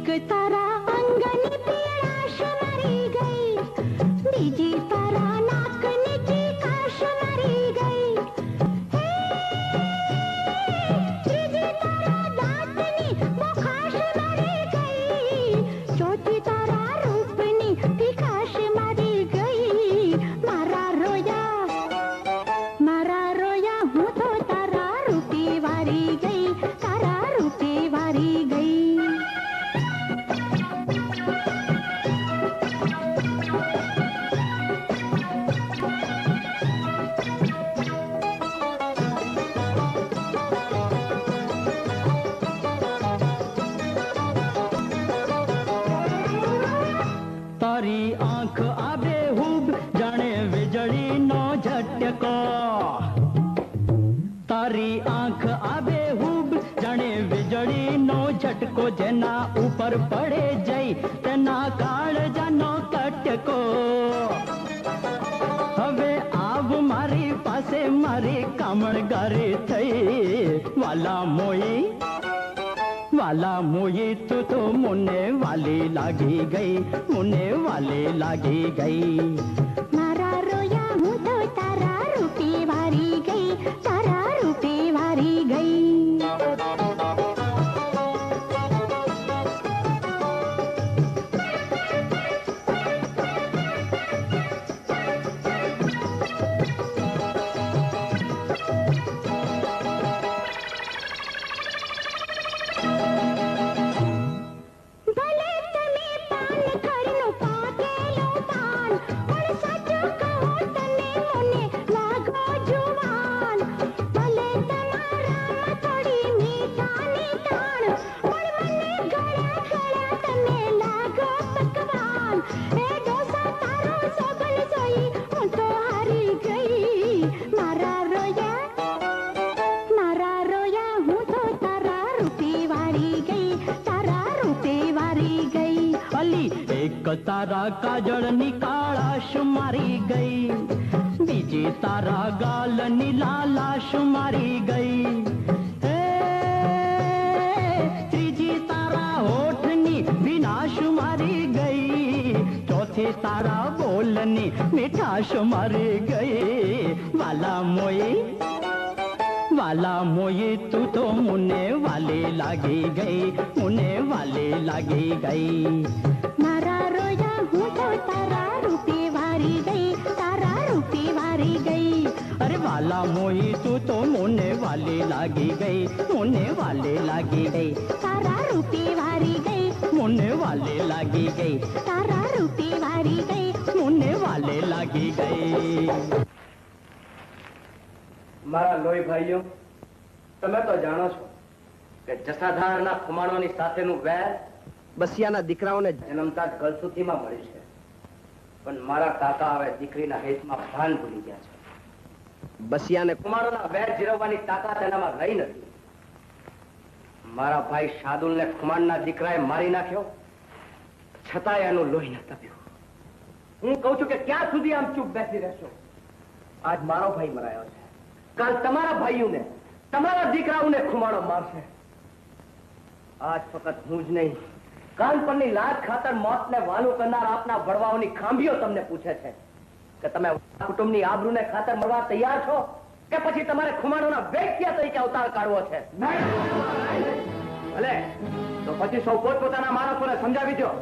એક તારા અંગની પીળાશ મારી ગઈ બીજી તારા નાકની ચીકાશ મારી ગઈ ત્રીજી તારા દાંતની મુખાશ મારી ગઈ ચોથી તારા રૂપની તીખાશ મારી ગઈ મારા રોયા હું તો તારા રૂપી વારી ગઈ વીજળીનો ઝટકો તારી આંખ આવે હુબ જાણે વીજળીનો ઝટકો જેના ઉપર પડે જઈ તેના કાળજાનો કટકો હવે આવ મારી પાસે મારી કામણગારી થઈ વાલા મોઈ તું તો મને વાલી લાગી ગઈ મને વાલી લાગી ગઈ મારા રોયા હું તો તારા રૂપે વારી ગઈ તારા રૂપે વારી ગઈ તારા કાજળની કાળાશ મારી ગઈ બીજી તારા ગાલની લાલાશ મારી ગઈ ત્રીજી તારા હોઠની વિનાશ મારી ગઈ ચોથી તારા બોલની મીઠાશ મારી ગઈ વાલા મોઈ તું તો મને વાલી લાગી ગઈ મને વાલી લાગી ગઈ મારા રોયા હું તો તારા રૂપે વારી ગઈ તારા રૂપે વારી ગઈ અરે વાલા મોઈ તું તો મને વાલી લાગી ગઈ મને વાલી લાગી ગઈ તારા રૂપે વારી ગઈ મને વાલી લાગી ગઈ તારા રૂપે વારી ગઈ મને વાલી લાગી ગઈ મારા લોહી ભાઈઓ તમે તો જાણો છો કે જસાધારના ખુમાણોની સાથેનું વેર બસિયાના દીકરાઓને જન્મતા જ ગલસુથીમાં મળ્યું છે પણ મારા કાકા હવે દીકરીના હેતમાં ભાન ભૂલી ગયા છે બસિયાને ખુમાણોના વેર જીરવવાની તાકાત એનામાં રહી નથી મારા ભાઈ શાદુલને ખુમાણના દીકરાએ મારી નાખ્યો છતાંય એનું લોહી ન તપ્યું હું કહું છું કે ક્યાં સુધી આમ ચૂપ બેસી રહેશો આજ મારો ભાઈ મરાયો છે કાલ તમારા ભાઈઓને તમારા દીકરાઓને ખુમાણો મારશે આજ ફક્ત હું જ નહીં કાન પરની લાજ ખાતર મોતને વાલું કરનાર આપના વડવાઓની ખાંભીઓ તમને પૂછે છે કે તમે કુટુંબની આબરૂને ખાતર મરવા તૈયાર છો કે પછી તમારે ખુમાણોના વેશ્યા તરીકે અવતાર કાઢવો છે ભલે તો પછી સૌ પોતપોતાના માણસોને સમજાવી દો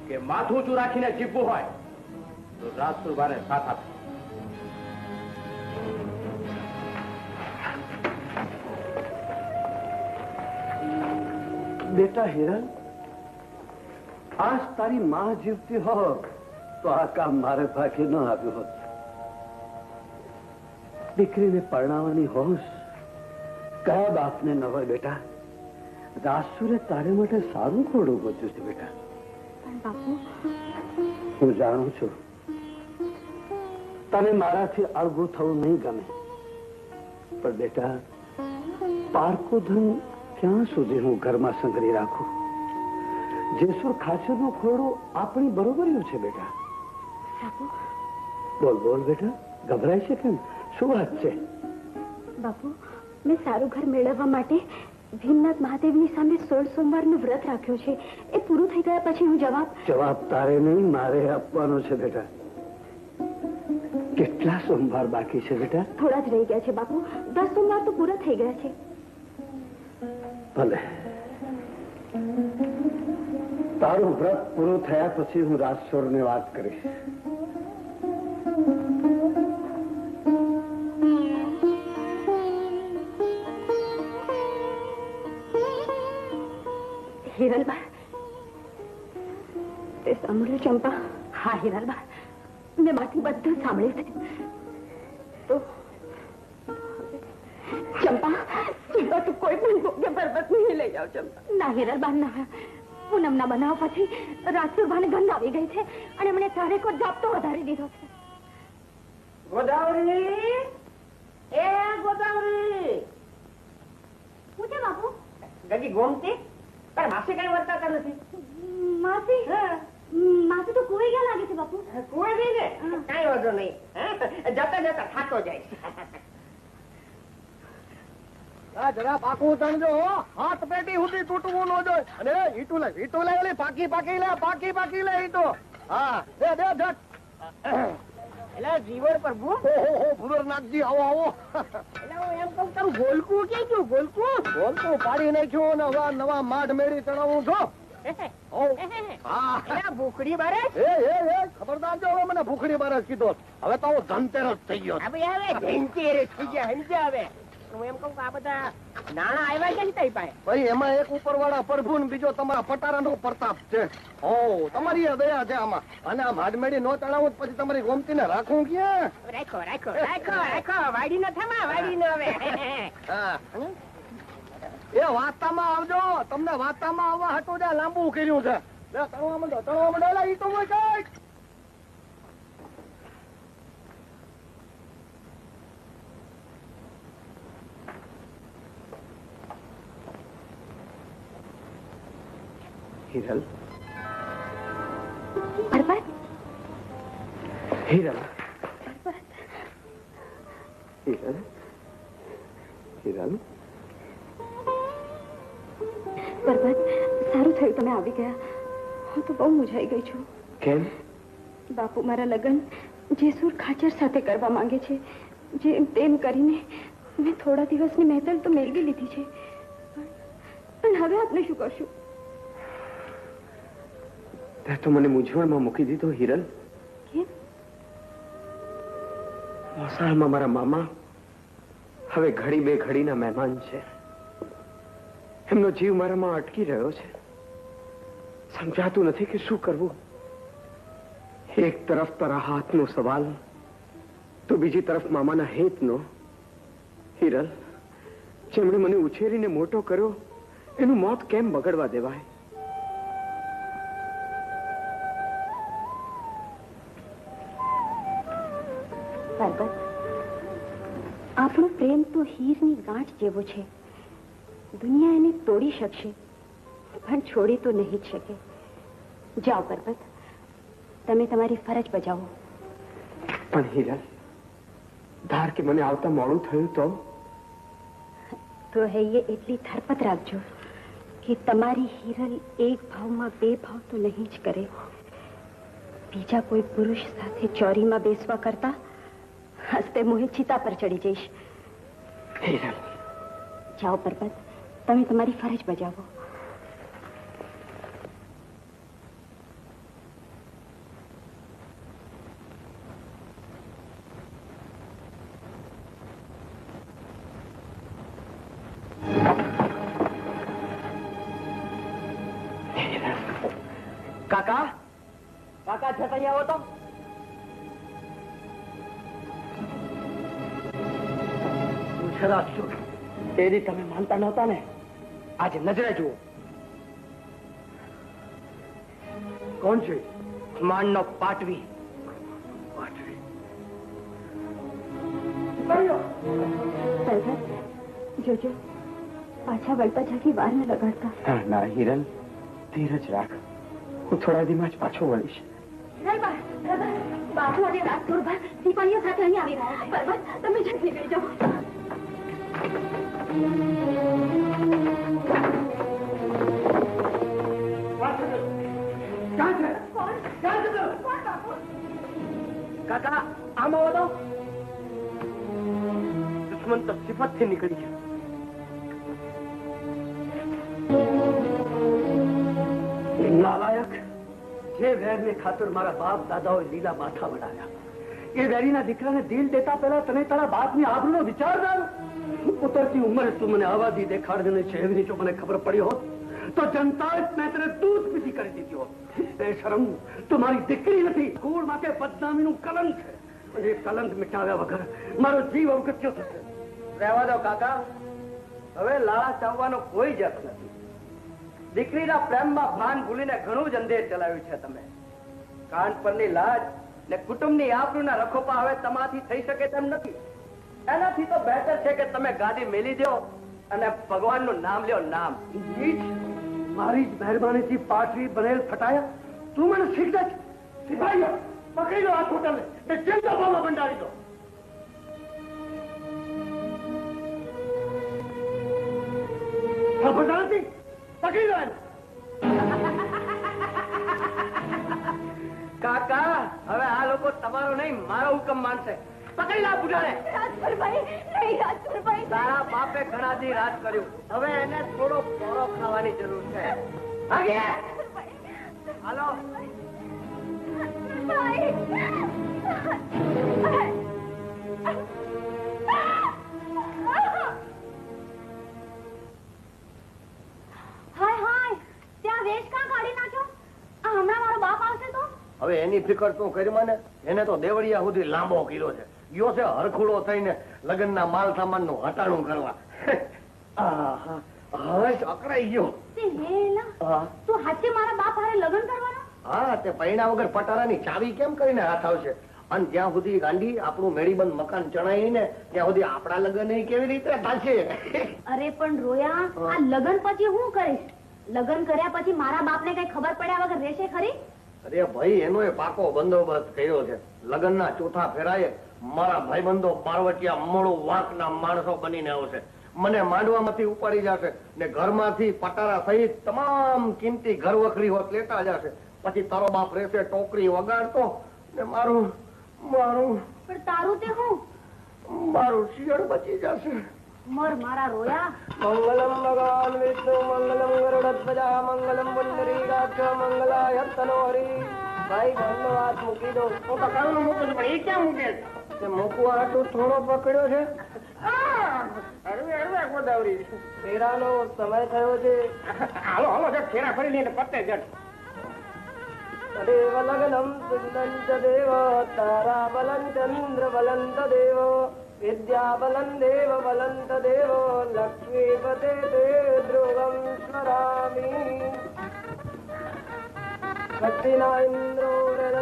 કે માથું ઊંચું રાખીને જીવવું હોય તો રાજસુરભાને સાથ આપો બેટા હિરલ આજ તારી માં જીવતી હોત તો આ કામ મારે ભાગે ન આવ્યું હોત દીકરીને પરણાવવાની હોશ કયા બાપને ન હોય બેટા રાજસુરે તારે માટે સારું ખોડું ગોચ્યું છે બેટા હું જાણું છું તને મારાથી અળગું થવું નહીં ગમે પણ બેટા પારકું ધન ક્યાં સુધી હું ઘરમાં સંગ્રહી રાખું જેસુર ખાચરનો ખોરડો આપણી બરોબર્યું છે બેટા બોલ બોલ બેટા ગભરાય છે કેમ શું વાત છે બાપુ મેં સારું ઘર મેળવવા માટે ભીમનાથ મહાદેવની સામે 16 સોમવારનું વ્રત રાખ્યો છે એ પૂરું થઈ ગયા પછી હું જવાબ તારે નહીં મારે આપવાનો છે બેટા કેટલા સોમવાર બાકી છે બેટા થોડા જ રહી ગયા છે બાપુ 10 સોમવાર તો પૂરા થઈ ગયા છે ભલે તારું વ્રત પૂરું થયા પછી હું રાજસોરને વાત કરીશ હિરલબા તે સાંભળ્યું ચંપા હા હિરલબા મેં માથી બધું સાંભળ્યું છે તો ચંપા સીધા તું કોઈ પણ ભોગ્ય પર્વત નહીં લઈ જાવ ચંપા ના હિરલબા ના પૂનમના બનાવ પછી રાજસુરભાને ગંધ આવી ગઈ છે અને મને તારે કો જાપતો વધારી દીધો છે ગોદાવરી, એ ગોદાવરી. શું છે બાપુ? ગજી ગોમતી, તારે માસી કઈ વર્તાતા નથી. માસી માસી તો કોઈ ગયા લાગે છે બાપુ. કોઈ નહીં ને, કઈ વાંધો નહીં. જતા જતા થાતો જાય. જરા પાકું તણજો, હાથ પેટી સુધી તૂટવું ન જોઈએ. અને ઈટું લે પાકી પાકી લે ઈટો. હા દે જટ. એટલે જીવડ પર ભૂરનાથજી આવો આવો. એટલે હું એમ કહું તારું ગોલકું કે ગયું? ગોલકું પાડી નાખ્યું ને નવા માઢ મેળી ચડાવું છો. ભૂખડી બારસ. ખબરદાર જો હવે મને ભૂખડી બારસ કીધો. હવે તો હું ધનતેરસ થઈ ગયો. હવે ધનતેરસ થઈ ગયા સમજ્યા. હવે હું એમ કહું કે આ બધા નાણા આવ્યા છે ને તઈ પાસે. ભાઈ એમાં એક ઉપરવાળા પ્રભુ ને બીજો તમારા પટારાનો પ્રતાપ છે. ઓ તમારી દયા છે આમાં. અને આ માડમેડી નો ચડાવું પછી તમારી ગોમતી ને રાખું ક્યાં? રાખો વાડી ન થમા વાડી ન હવે. એ વાતામાં આવજો. તમને વાતામાં આવવા હતું ત્યાં લાંબુ કર્યું છે. તણવા માંડો ઈ તો કઈ. હિરલ, હિરલ, હિરલ, હિરલ. પરબત, સારું થયું તમે આવી ગયા. હું તો બહુ મૂંઝાઈ ગઈ છું. કેમ? બાપુ મારા લગ્ન જેસુર ખાચર સાથે કરવા માંગે છે. જેમ તેમ કરીને મેં થોડા દિવસની મહેતલ તો મેળવી લીધી છે, પણ હવે આપણે શું કરશું? તે તો મને મૂંઝવણમાં મૂકી દીધો હિરલ. કેમ? મોસાળમાં મારા મામા હવે ઘડી બે ઘડીના મહેમાન છે. એમનો જીવ મારામાં અટકી રહ્યો છે. સમજાતું નથી કે શું કરવું. એક તરફ તારા હાથનો સવાલ તો બીજી તરફ મામાના હેતનો. હિરલ, જેમણે મને ઉછેરીને મોટો કર્યો એનું મોત કેમ બગડવા દેવાય? પરબત, આપણો પ્રેમ તો હીરની ગાંઠ જેવો છે. દુનિયા એને તોડી શકશે પણ છોડી તો નહીં જ શકે. જાઓ પરબત, તમે તમારી ફરજ બજાવો. પણ હિરલ, ધાર કે મને આવતા મોડું થયું તો હૈયે એટલી ધરપત રાખજો કે તમારી હિરલ એક ભાવમાં બે ભાવ તો નહીં જ કરે. બીજા કોઈ પુરુષ સાથે ચોરીમાં બેસવા કરતા હસ્તે મોહે ચિતા પર ચડી જઈશ. જાઓ પરબત, તમે તમારી ફરજ બજાવો. કાકા, કાકા છતાં આવો તો. તેથી તમે માનતા નહોતા ને, આજે નજરે જુઓ. કોણ છે? માનનો પાટવી. જોજો, પાછા વળતા જાકી વાર ન લગાડતા. ના હિરલ, ધીરજ રાખ. હું થોડા દીમાં જ પાછો વળીશ. બાપુ અને રાજપુરભાઈ સિપાહીઓ સાથે અહીં આવી રહ્યા છે. પરબત, તમે જલ્દી લઈ જાઓ. કાકા, આમ આવો તો. દુશ્મન તો સિફત થી નીકળી છે. નાલાયક, જે વેરને ખાતર મારા બાપ દાદાઓએ લીલા માથા વડાવ્યા, એ વેરીના દીકરાને દિલ દેતા પહેલા તને તારા બાપની આબરૂનો વિચાર ના. ઉતરતી ઉંમરે તું મને આવાદી દેખાડીને શહેરની જો મને ખબર પડી હોત તો જનતાએ મેં તને દૂધ પીધી કરી દીધી હોત. બેશરમ, તું મારી દીકરી નથી. કુળ માટે બદનામીનું કલંક છે. અને એ કલંક મિટાવ્યા વગર મારો જીવ અવગત્યો થશે. રહેવા દો કાકા, હવે લાળા ચાવવાનો કોઈ જત નથી. દીકરીના પ્રેમમાં ભાન ભૂલીને ઘણું જ અંધેર ચલાવ્યું છે તમે. કાન પરની લાજ ને કુટુંબની આબરૂના રખોપા હવે તમાથી થઈ શકે તેમ નથી. એનાથી તો બહેતર છે કે તમે ગાદી મેલી દો અને ભગવાનનું નામ લ્યો. નામ મારી જ મહેરબાનીથી પાટરી બનેલ ફટાયા તું મને શીખ જ સિપાહીઓ પકડી લો આ હોટલ ને જેલ દબાવમાં બંધાવી દો. ખબર નથી પકડી લો એને. કાકા હવે આ લોકો તમારો નહીં મારો હુકમ માનશે. પકડી લા બુઢાને. તારા બાપે ઘણા દી રાજ કર્યું, હવે એને થોડો પોરો ખાવાની જરૂર છે. હાલો. હવે એની ફિકર તું કરી મને. એને તો દેવળિયા સુધી લાંબો કર્યો છે. ગયો છે હરખુડો થઈને લગ્નના માલ સામાન નું હટાણું કરવા. હવે અકળાઈ ગયો. તું હાથે મારા બાપ હારે લગ્ન કરવાનો? હા, તે પૈણા વગર પટારાની ચાવી કેમ કરીને હાથ આવશે? અને જ્યાં સુધી ગાંડી આપણું મેળીબંધ મકાન ચણાય ને ત્યાં સુધી આપણા લગ્ન કેવી રીતે થશે? અરે પણ રોયા, આ લગ્ન પછી હું કરીશ? લગ્ન કર્યા પછી મારા બાપને કઈ ખબર પડ્યા વગર રહેશે ખરી? અરે ભાઈ, એનો એ પાકો બંદોબસ્ત કર્યો છે. લગ્નના ચોથા ફેરાએ મારા ભાઈબંધો પાર્વતીયા મળો વાંકના માણસો બનીને આવશે. મને માંડવામાંથી ઉપાડી જશે ને ઘરમાંથી પટારા સહિત તમામ કિંમતી ઘર વખરી હોત લેતા જશે. પછી તારો બાપ રહેશે ટોકરી વગાડતો ને મારું પણ તારું તે હું? મારું શિયળ બચી જશે. મર મારા રોયા. મંગલમ ભગવાન વિષ્ણુ મંગલમ ગરુડધ્વજા મંગલમ પુંડરીકાક્ષ મંગલાય તનોહરી. ભાઈ ઘરનો હાથ મૂકી દો. હું તો ઘરનો મૂકું છું પણ એ ક્યાં મૂકે છે? મૂકવા હાટું થોડો પકડ્યો છે. ફેરાનો સમય થયો છે. હાલો હાલો જટ ફેરા ફરી લઈને પતે જટ. દેવ લગ્નમ સુંદંત દેવ તારા બલં ચંદ્ર બલંત દેવ વિદ્યા બલં દેવ બલંત દેવ લક્ષ્મીપતે તે ધ્રુવમ સ્મરામી. ભક્તિના ઇન્દ્રો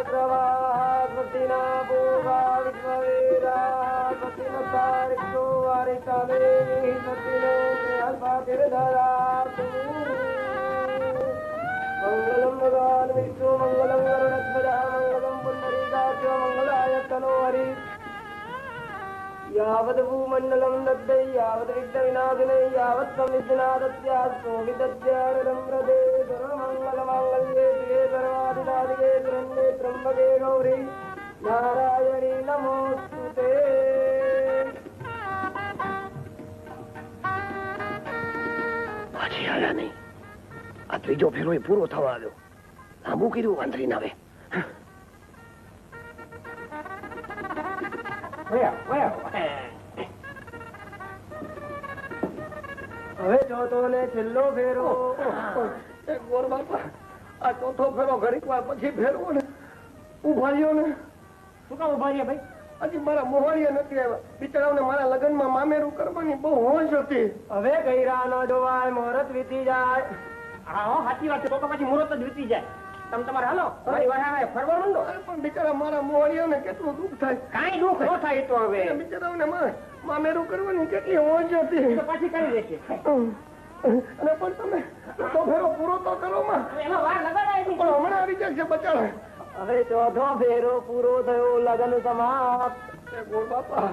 પ્રવાહ ભક્તિના ભોગા વિશ્વવેદા ભક્તિનો તારીખો વારિકા દેવી ભક્તિનો અલ્પાતિર્ધરા મંગલમ ભગવાન વિષ્ણુ મંગલમ ગરુડધ્વજા મંગલમ પુંડરીકાક્ષ મંગલાય તનોહરી. यावद् भूमण्डलं दद्दै यावद् विघ्नविनाशिने यावत् संविघ्नादस्यास्तु विदद्यारम्रदे सर्वमङ्गलमाङ्गल्ये शिवे सर्वाधिसाधिके शरण्ये त्र्यम्बके गौरी नारायणी नमोऽस्तुते. પછી આયા નહીં. આ ત્રીજો ફેરો એ પૂરો થવા આવ્યો. લાંબુ કર્યું વાંધરી નાવે. હવે ચોથો ને છેલ્લો ફેરો. ગોર બાપા, આ ચોથો ફેરો ઘડીક વાર પછી ફેરવો ને. ઉભા રહ્યો ને. શું કામ ઉભા રહ્યા ભાઈ? હજી મારા મોહણીયા નથી આવ્યા. બિચારાઓને મારા લગ્નમાં મામેરું કરવાની બહુ હોશ હતી. હવે ગયરા ન જોવાય મુહૂર્ત વીતી જાય. હા સાચી વાત છે. તો પછી મુહૂર્ત જ વીતી જાય. તમે તમારે હાલો ફરવા માંડો. પણ બિચારા મારા મોહણીયાને કેટલું દુઃખ થાય. કાંઈ દુઃખ ન થાય તો હવે બિચારાઓને મામેરું કરવાની કેટલી હોશ હતી. પાછી કરી દેશે. અને પણ તમે તો ફેરો પૂરો તો કરો માં. એમાં વાર લગાડાય પણ હમણાં આવી જશે બચારા. હવે ચોથો ફેરો પૂરો થયો, લગ્ન સમાપ્ત. ગોળ બાપા,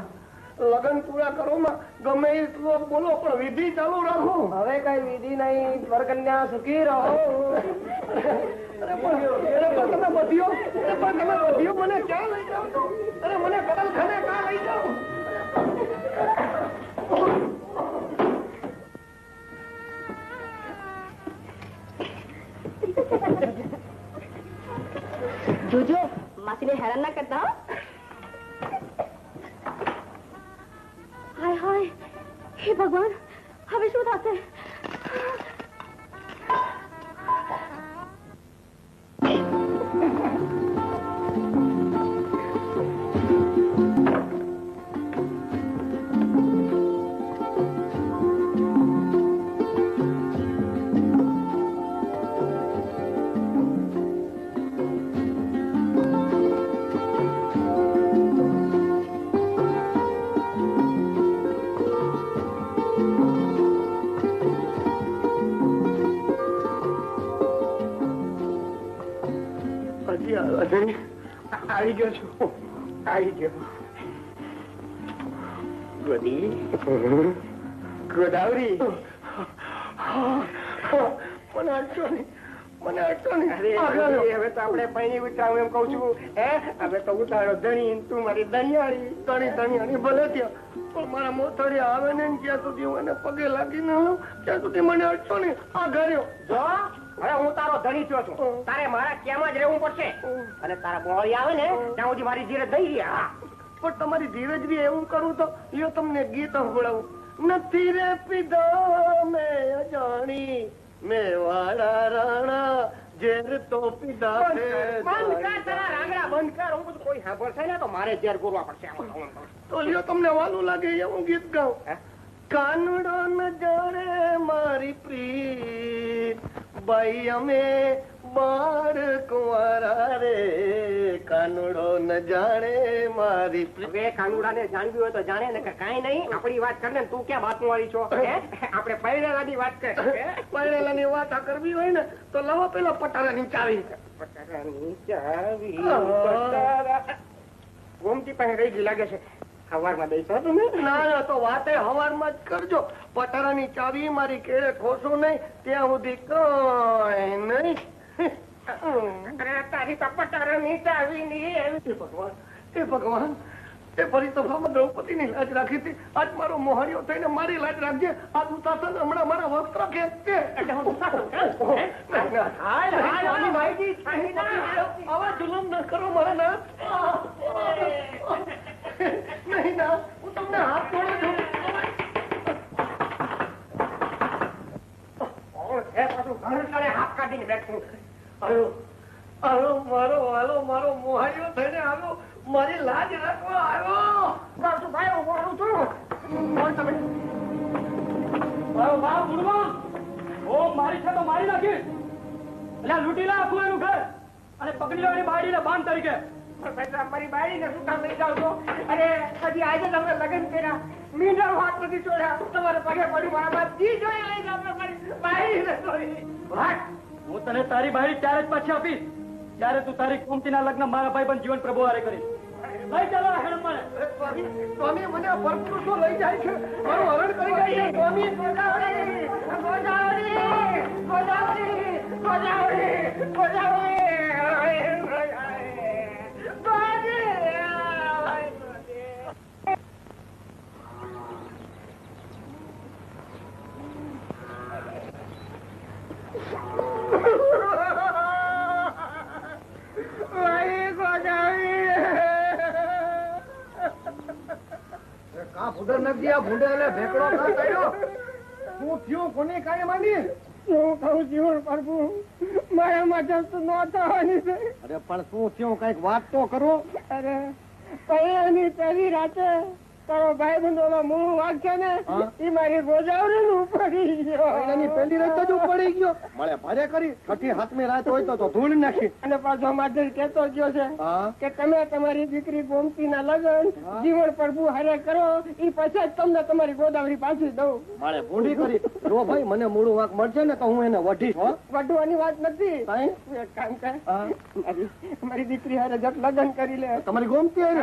લગ્ન પૂરા કરો માં ગમે એ શ્લોક બોલો પણ વિધિ ચાલુ રાખો. હવે કઈ વિધિ નહીં, વરકન્યા સુખી રહો. અરે પણ તમે બધીઓ મને ક્યાં લઈ જાઓ છો? અરે મને કતલખાને ક્યાં લઈ જાઓ? જોજો માસીને હેરાન ના કરતા. હાય હાય, હે ભગવાન, હવે શું થશે? આવી ગયો છું, આવી ગયો. ગોદી, ગોદાવરી, મને અડશો નહીં, મને અડશો નહીં. હવે તો આપણે પૈણી ઉતારું એમ કઉ છું. હવે તો ઉતારો ધણી, તું મારી દનિયાળી, ધણી ભલે ત્યાં, પણ મારા મોથડી આવે ને ત્યાં સુધી હું એને પગે લાગી ન લઉં ત્યાં સુધી મને અડશો નહીં. આ ઘર્યો જો હવે હું તારો ધણી થયો છું, તારે મારા કેમાં જ રહેવું પડશે. અને તારા બોળી આવે ને ત્યાં સુધી મારી ધીરે દઈ રહ્યા. પણ તમારી ધીરજ બી એવું કરું તો લ્યો તમને ગીત સંભળાવું. નથી રે પીધો મેં અજાણી, મેં વાળા રાણા ઝેર તો પીધા છે. બંધ કર તારા રાંગડા, બંધ કર. હું બધું કોઈ સાંભળશે ને તો મારે ઝેર ગોરવા પડશે. તો લ્યો તમને વાલું લાગે એવું ગીત ગાઉં. કાનુડો ન જાણે મારી પ્રીત, બાઈ અમે બાળ કુંવારા રે. કાનુડો ન જાણે મારી પ્રીત. હવે કાનુડાને જાણવી હોય તો જાણે ને કાંઈ નહીં. આપણી વાત કર ને, તું ક્યાં વાતનું વાળી છો? આપણે પહેરેલાની વાત કર. પહેરેલાની વાત આ કરવી હોય ને તો લાવો પેલા પટારાની ચાવી. પટારાની ચાવી, પટારા ગોમતી પાસે રહી ગઈ લાગે છે. સવારમાં દઈશો તમે? ના તો વાતે હવારમાં જ કરજો. પટારાની ચાવી મારી કેળે ખોશું નહીં ત્યાં સુધી કઈ નહીં. તારી તો પટારાની ચાવી નહીં. એ ભગવાન, એ ફરી તફામાં દ્રૌપદીની લાજ રાખી હતી, આજ મારો મોહરિયો થઈને મારી લાજ રાખજે. આ દુશાસન હમણાં મારા વસ્ત્ર ખેંચશે. આવા જુલમ ન કરો મારા નાથ. નહીં ના, હું તમને હાથ જોડું છું. હાથ કાઢીને બેઠું. મારો મોહારીઓ થઈને આવ્યો, મારી લાજ રાખવા આવ્યો. ભાઈ હું બોલું છું. કોણ તમે? મારી છે તો મારી નાખી. એટલે લૂંટી લા આખું એનું ઘર અને પકડી લો એની બાયડીને બાંધ તરીકે. મારી બાળીને શું કામ લઈ જાવ છો? અરે હજી આજે તમે લગ્ન કર્યા, મીંડળ હાથ નથી છોડ્યા, તમારે પગે પડ્યું મારા બાપ જી જોઈ લઈ જાવ મારી બાળીને છોડી. હું તને તારી બાયડી ત્યારે જ પાછી આપીશ ત્યારે તું તારી કુમતીના લગ્ન મારા ભાઈબંધ જીવન પ્રભુ હારે કરીશ. લઈ ચાલો સ્વામી, મને પરપુરુષો લઈ જાય છે, મારું હરણ કરી જાય છે. સ્વામી, ગોદાવરી, ગોદાવરી, ગોદાવરી, ગોદાવરી, ગોદાવરી. ભૂંડર નથી, આ ભૂંડે એટલે ભેકડો ના કર્યો. શું થયું? કોની કાંઈ માંડી? હું કહું જીવન પ્રભુ, મારા માટે ન થવાની છે. અરે પણ શું થયું? કઈક વાત તો કરો. અરે પહેલાની પહેલી રાતે તારો ભાઈ બંધો મૂળ વાગ છે ને એ મારી ગોદાવરી ઉપડી ગયો. એની પહેલી રાત જ પડી ગયો. મળે ભારે કરી છઠ્ઠી હાથમી રાત હોય તો ધૂળ નાખી. અને પાછો માધર કેતો ગયો છે કે તમે તમારી દીકરી ગોમતી ના લગ્ન જીવન પ્રભુ હારે કરો, એ પછી જ તમને તમારી ગોદાવરી પાછી દઉં. મળે ભૂંડી કરી. જો ભાઈ મને મૂળું વાંક મળશે ને તો હું એને વઢીશ. વઢવાની વાત નથી. એક કામ કર, મારી દીકરી હારે જટ લગ્ન કરી લે. તમારી ગોમતી હારે?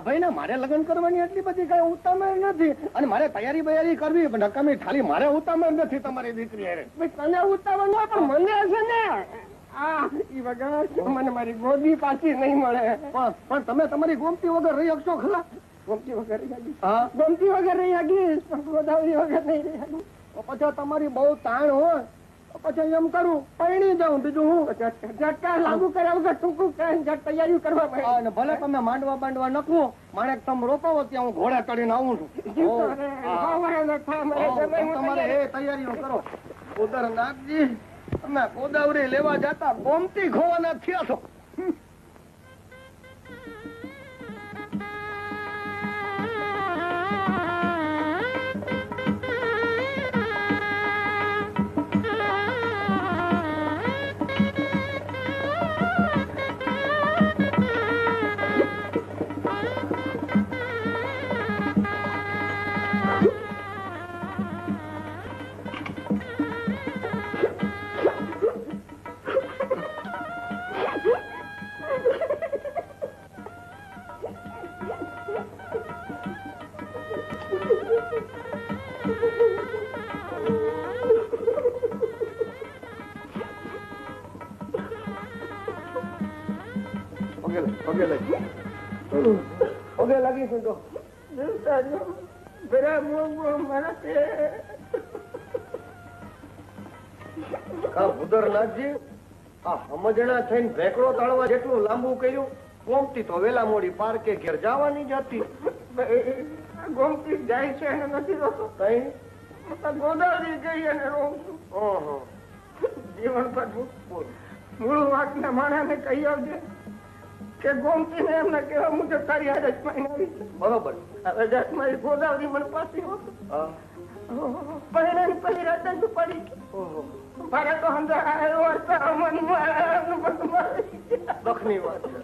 ભાઈ ને મારે લગ્ન કરવાની એટલી બધી કઈ ઉતામળ નથી, અને મારે તૈયારી બૈયારી કરવી નકામી ખાલી. મારે ઉતામળ નથી તમારી દીકરી હારે. તને ઉતાવળ ન, પણ મને છે ને ઈ વગર મને મારી ગોદી પાછી નહીં મળે. પણ તમે તમારી ગોમતી વગર રહી શકશો ખરા? ગોમતી વગર રહી શકીશ, ગોમતી વગર રહી શકીશ, પણ ગોદાવરી વગર નહીં રહી શકું. પછી તમારી બહુ તાણ હોય પછી એમ કરું પૈણી જાઉં. બીજું હું ઝટકા લાગુ કર્યા વગર ટૂંકું તૈયારી કરવા પડે. ભલે તમે માંડવા બાંડવા નખવો, માણેક તમે રોપાવો ત્યાં હું ઘોડા ચડીને આવું છું. તમારે એ તૈયારીઓ કરો. ઉદર નાગજી, તમે ગોદાવરી લેવા જતા ગોમતી ખોવાના થયા છો. પગે લાગી પગે લાગી છું તો ભૂદરનાથજી આ સમજણા થઈને ભેકડો તાળવા જેટલું લાંબુ કર્યું ગોમતી તો વેલા મોડી પાર્કે ઘેર જવાની જ હતી. ગોમતી જાય છે એને નથી રોતો ગોદાવરી ગઈ અને રોઉં છું. જીવન પર મૂળ વાત ના માણસને કહી આવજે કે ગોમતી ને એમને કેવા મુજબ તારી આ રચમાઈ આવી છે. બરોબર. હવે રચમાઈ ગોદાવરી મને પાછી પહેલી રાત જ પડી. મારે તો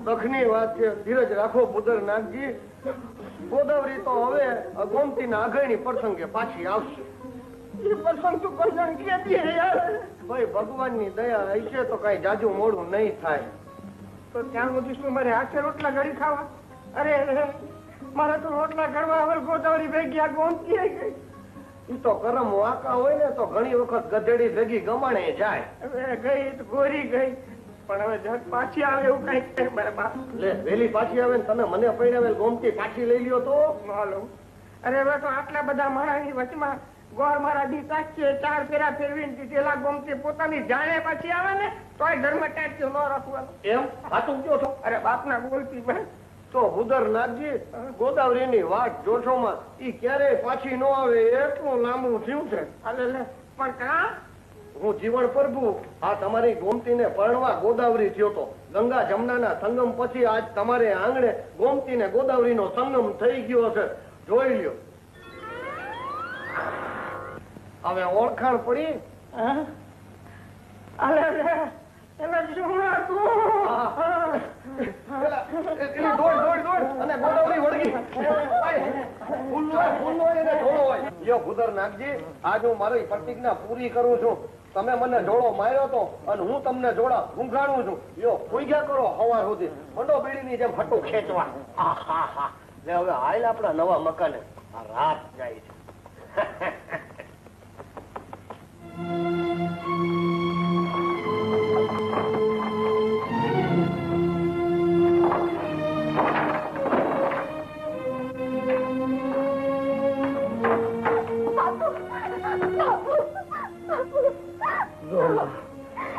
દખની વાત છે. ધીરજ રાખો ભૂદરનાથજી. ગોદાવરી તો હવે ગોમતી ના આગળની પ્રસંગે પાછી આવશે. ભાઈ ભગવાન ની દયા હશે તો કઈ જાજુ મોડું નહીં થાય. તો ત્યાં સુધી શું મારે હાથે રોટલા ઘડી ખાવા? અરે મારે તો રોટલા ઘડવા હવે ગોદાવરી ભેગી આ ગોમતી આવી ગઈ. ઈ તો કરમ વાંકા હોય ને તો ઘણી વખત ગધેડી ભેગી ગમાણે જાય. હવે ગઈ તો ગોરી ગઈ પણ હવે જગ પાછી આવે એવું કઈ બરાબર. લે વેલી પાછી આવે ને તમે મને પૈણાવેલ ગોમતી પાછી લઈ લ્યો તો હાલો. અરે હવે તો આટલા બધા માણસની વચમાં ગોળ મારા દી સાચે 4 ફેરા ફેરવીને દીધેલા ગોમતી પોતાની જાણે પાછી આવે ને તોય ઘરમાં ટાચ્યો ન રાખવાનો. એમ હાથું કયો છો? અરે બાપના બોલતી ભાઈ તો ભૂદરનાથજી ગોદાવરીની વાત જોશોમાં ઈ ક્યારેય પાછી ન આવે એટલું લાંબુ થયું છે. પણ કા હું જીવન પ્રભુ આ તમારી ગોમતીને પરણવા ગોદાવરી થયો તો. ગંગા જમનાના સંગમ પછી આજ તમારે આંગણે ગોમતી ને ગોદાવરીનો સંગમ થઈ ગયો છે. જોઈ લ્યો. હવે ઓળખાણ પડી. આજ હું મારી પ્રતિજ્ઞા પૂરી કરું છું. તમે મને જોડો માર્યો તો અને હું તમને જોડા ઊંઘાડું છું. યો પૂજા કરો હવાર સુધી મંડો બીડીની જેમ હટું ખેંચવા. લે હવે હાલ આપણા નવા મકાને. આ રાત જાય છે.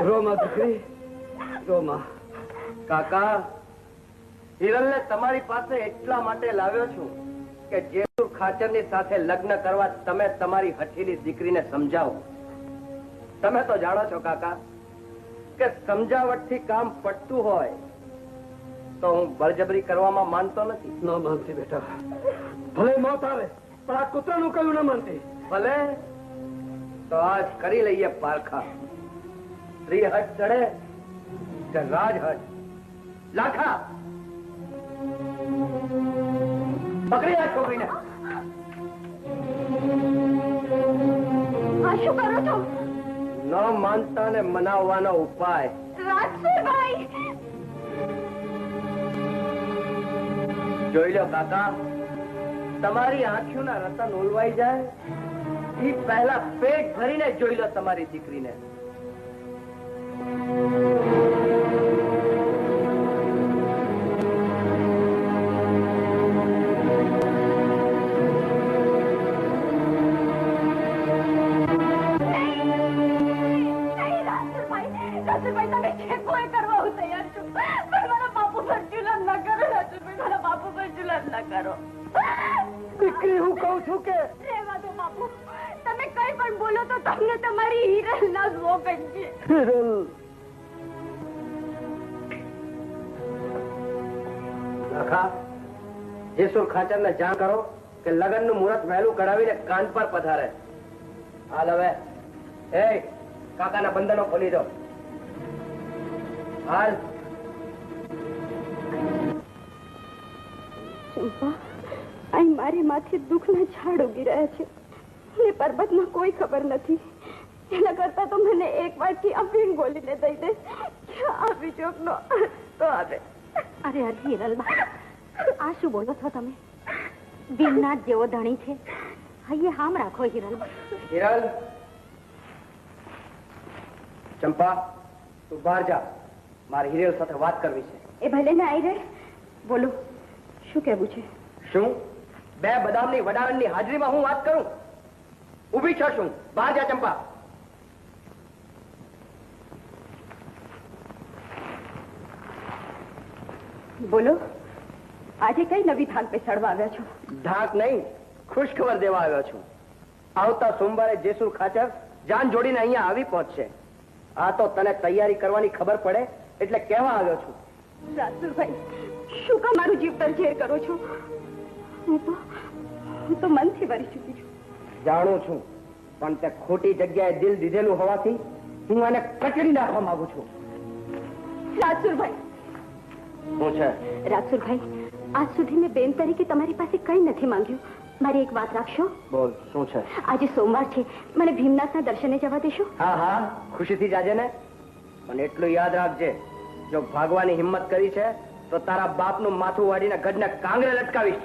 રોમા દીકરી રોમા. કાકા હિરલને તમારી પાસે એટલા માટે લાવ્યો છું કે જેસુર ખાચરની સાથે લગ્ન કરવા તમે તમારી હઠીલી દીકરીને સમજાવો. તમે તો જાણો છો કાકા કે સમજાવટથી કામ પડતું હોય તો હું બળજબરી કરવામાં માનતો નથી. ન માનતી બેટા. ભલે મોત આવે પણ આ કૂતરાનું કયું ન માનતી. ભલે તો આજ કરી લઈએ પારખા. સ્ત્રી હટ ચડે કે રાજ હટ. લાખા પકડી આ છોકરીને. આ શું કરો છો? ન માનતા ને મનાવવાનો ઉપાય. રાજસુરભાઈ જોઈ લો કાકા. તમારી આંખોના રતન ઓલવાઈ જાય એ પહેલા પેટ ભરીને જોઈ લો તમારી દીકરીને. દીકરી હું કઉ છું કે રહેવા દો બાપુ. તમે કઈ પણ બોલો તો તમને તમારી હિરલ ના ઝોક જ છે. હિરલ લાખા જેસુર ખાચરને જાણ કરો કે લગ્નનું મુહૂર્ત વહેલું કઢાવીને કાન પર પધારે. હાલ હવે એ કાકાના બંધનો ખોલી દો. હાલ. ચંપા અહીં મારી માથે દુઃખના ઝાડ ઉગી રહ્યા છે અને પર્વતમાં કોઈ ખબર નથી. એના કરતા તો મને એક વાટકી અફીણ ગોલીને દઈ દે કે આ વિજોગનો તો આવે. અરે અરે હિરલબા આ શું બોલો છો તમે? ભીમનાથ જેવો ધણી છે. હૈયે હામ રાખો હિરલબા. હિરલ ચંપા તું બહાર જા. મારે હિરલ સાથે વાત કરવી છે. એ ભલે ને આવી રહે બોલો શું કહેવું છે? શું બે બદામની વડાણની હાજરીમાં હું વાત કરું? ઊભી છો શું? બહાર જા ચંપા. બોલો આજે કઈ નવી ધાક બેસાડવા આવ્યા છો? ધાક નહીં, ખુશખબર દેવા આવ્યો છું. આવતા સોમવારે જેસુર ખાચર જાન જોડીને અહીંયા આવી પહોંચશે. આ તો તને તૈયારી કરવાની ખબર પડે એટલે કહેવા આવ્યો છું. રાસુલભાઈ, શું કામ મારું જીવતર ઝેર કરો છો? હું તો મનથી વરી ચૂકી છું. જાણું છું, પણ તે ખોટી જગ્યાએ દિલ દીધેલું હોવાથી હું આને કચડી નાખવા માંગુ છું. રાસુલભાઈ, શું છે? રાસુલભાઈ, આજ સુધી મેં બેન તરીકે તમારી પાસે કઈ નથી માંગ્યું. મારી એક વાત રાખશો? બોલ, શું છે? આજે સોમવાર છે, મને ભીમનાથના દર્શને જવા દેશો? હા હા, ખુશીથી જાજે ને. પણ એટલું યાદ રાખજે, જો ભાગવાની હિંમત કરી છે તો તારા બાપનું માથું વાળીને ગઢને કાંગરે લટકાવીશ.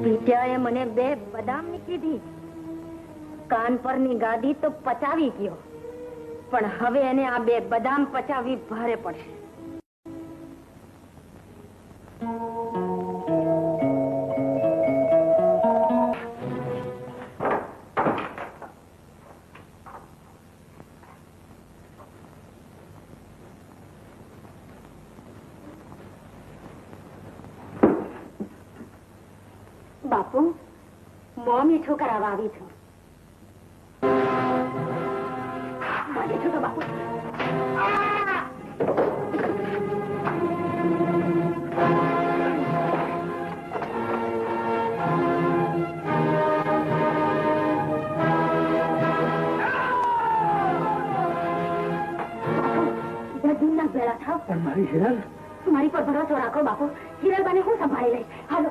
પીટ્યાએ મને 2 બદામની કીધી. કાન પરની ગાદી તો પચાવી ગયો, પણ હવે એને આ 2 બદામ પચાવવી ભારે પડશે. બાપુ, મોં મીઠું કરાવવા આવી છું. મીઠું તો બાપુ. ના ભેળા થાવ. પણ મારી હિરલ, મારી પર ભરોસો રાખો બાપુ. હિરલબાને હું સંભાળી લઈશ. હાલો.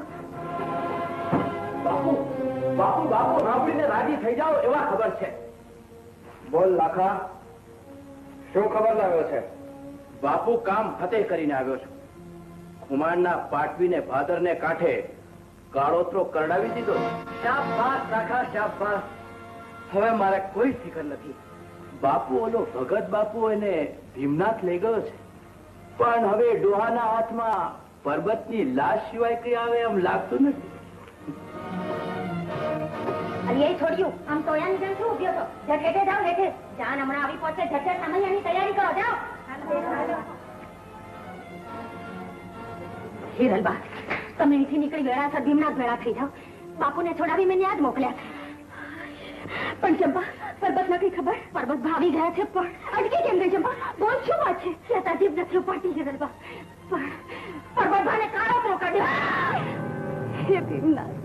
બાપુ બાપુ બાપુ સાંભળીને રાજી થઈ જાઓ એવા ખબર છે. બોલ લાખા, શું ખબર લાવ્યો છે? બાપુ કામ ફતેહ કરીને આવ્યો છું. ખુમાણના પાટવીને ભાદરને કાંઠે કાળોતરો કરડાવી દીધો. શાબાશ લાખા, શાબાશ. હવે મારે કોઈ ફિકર નથી. બાપુ ઓલો ભગત બાપુ એને ભીમનાથ લઈ ગયો છે, પણ હવે ડોહાના હાથમાં પર્વતની લાશ સિવાય કઈ આવે એમ લાગતું નથી. એ છોડ્યું આમ તોયાની જેમ શું ઉભ્યો છો? ઝટ હેઠે જાઓ, હેઠે. જાન હમણાં આવી પહોંચે. ઝટ સમયની તૈયારી કરો. જાઓ. હિરલબા, તમે અહીંથી નીકળી વેળાસર ભીમનાથ ભેળા થઈ જાઓ. બાપુને છોડાવી મેં યાદ મોકલ્યા. પણ ચંપા, પરબતના કઈ ખબર? પરબત ભાવી ગયા છે, પણ અટકી કેમ ગઈ ચંપા? બોલ, શું વાત છે? લેતા જીભ નથી ઉપાડતી હિરલબા. પણ પરબત ભાને કાળો કાઢ્યો. હે ભીમનાથ,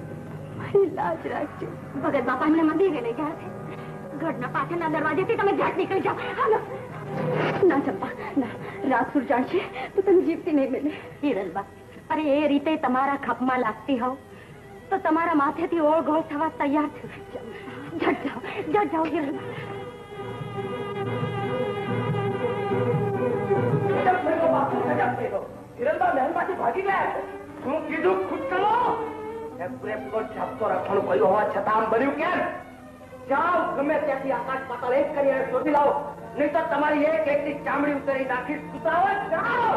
મારી લાજ રાખજો. ભગત બાપા એમને મંદિરે લઈ ગયા છે. ગઢના પાછળના દરવાજેથી તમે ઝટ નીકળી જાઓ. હાલો. ના ચંપા, ના. રાસુર જાણશે તો તને જીવતી નહીં મળે. હિરલબા, અરે એ રીતે તમારા ખપમાં લાગતી હોવ તો તમારા માથેથી ઓળઘોળ થવા તૈયાર છું. ઝટ જાઓ હિરલબા. હિરલબા મહેલમાંથી ભાગી ગયા છે. હું કીધું ખુદ કરો. પૂરેપૂરો ઝાપતો રાખવાનું કહ્યું હોવા છતાં આમ બન્યું કેમ? જાઓ, ગમે ત્યાંથી આકાશ પાતાળ એક કરી શોધી લાવો, નહીં તો તમારી એક એકની ચામડી ઉતરી નાખીશ. ઉતાવળ, જાઓ.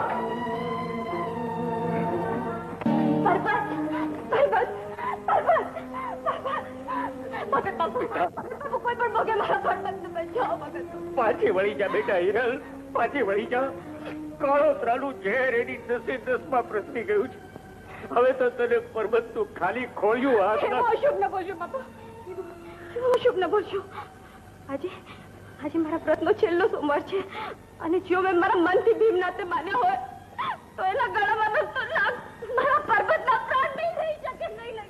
પાછી વળી જા બેટા હિરલ, પાછી વળી જા. કાળોતરાનું ઝેર એની નસમાં પ્રસરી ગયું છે. હવે તો તને પર્વતનું ખાલી ખોળ્યું હાથમાં. અશુભ ન બોલજો બાપા, અશુભ ન બોલજો. આજે મારા વ્રતનો છેલ્લો સોમવાર છે, અને જો મેં મારા મનથી ભીમનાથને માન્યા હોય તો એના ગળામાં રસ્તો લાગ મારા પર્વતના પ્રાણ નહીં રહી શકે. નહીં લઈ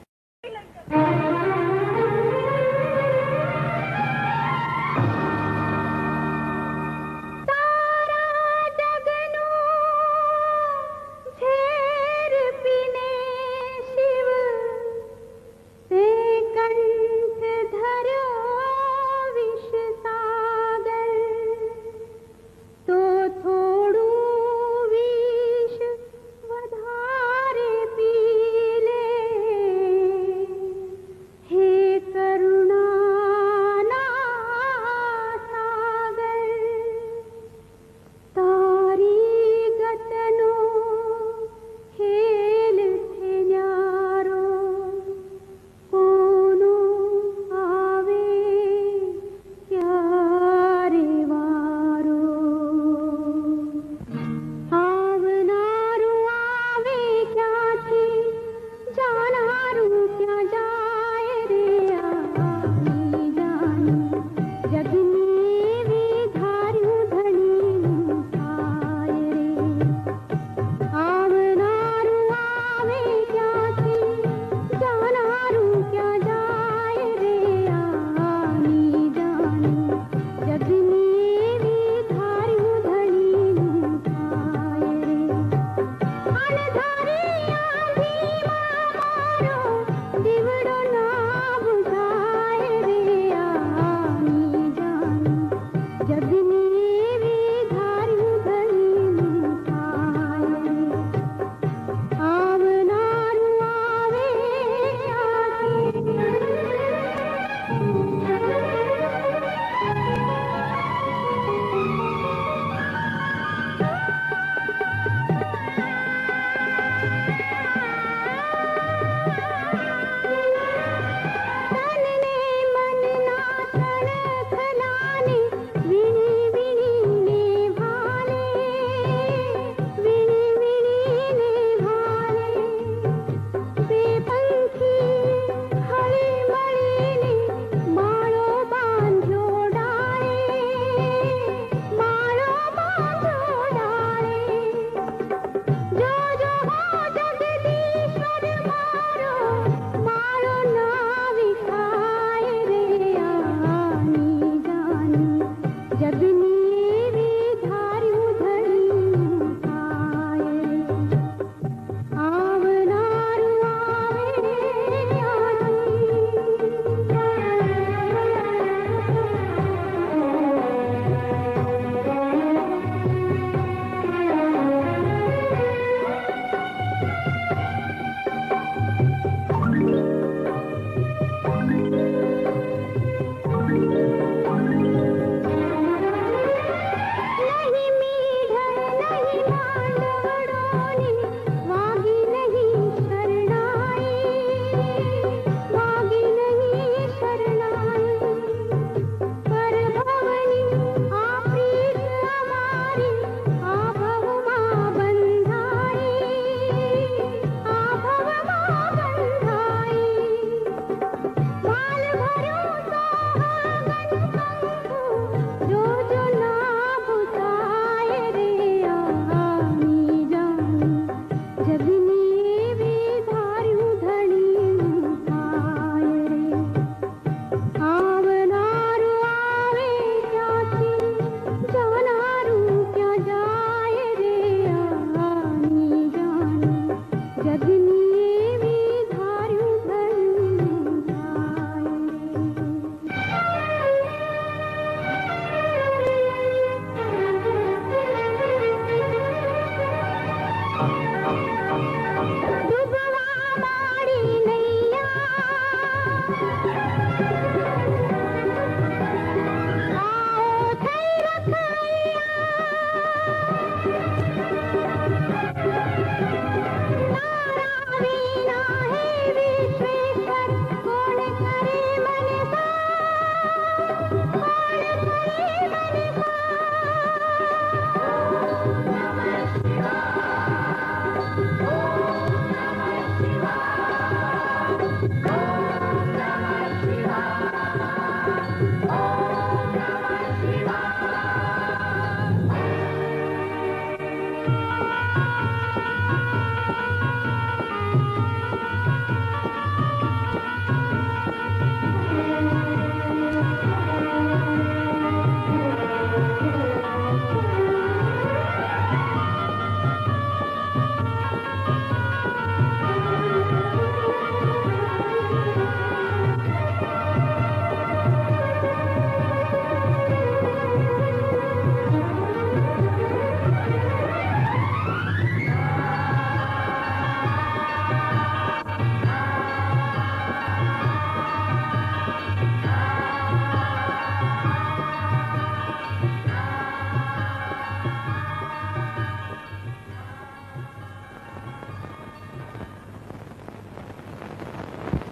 તો થોડું વિષ વધારે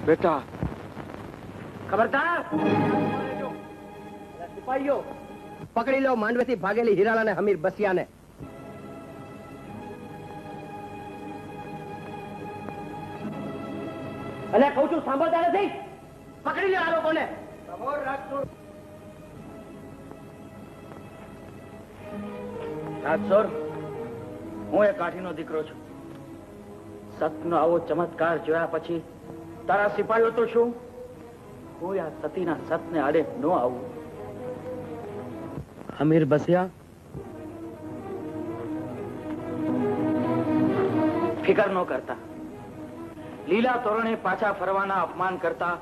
બેટા ખબરદાર સિપાહીઓ પકડી લો માંડવેથી ભાગેલી હિરાણા ને હમીર બસિયાને. અને કહું છું સાંભળતા નથી, પકડી લો આ લોકોને. રાજસોર, હું એ કાઠીનો દીકરો છું. સતનો આવો ચમત્કાર જોયા પછી તારા સિપાહીઓ તો શું, હું આ સતીના સતને આડે ન આવું. હમીર બસિયા, ફિકર ન કરતા. લીલા તોરણે પાછા ફરવાના અપમાન કરતા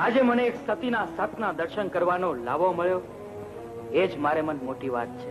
આજે મને એક સતીના સતના દર્શન કરવાનો લાવો મળ્યો, એ જ મારે મન મોટી વાત છે.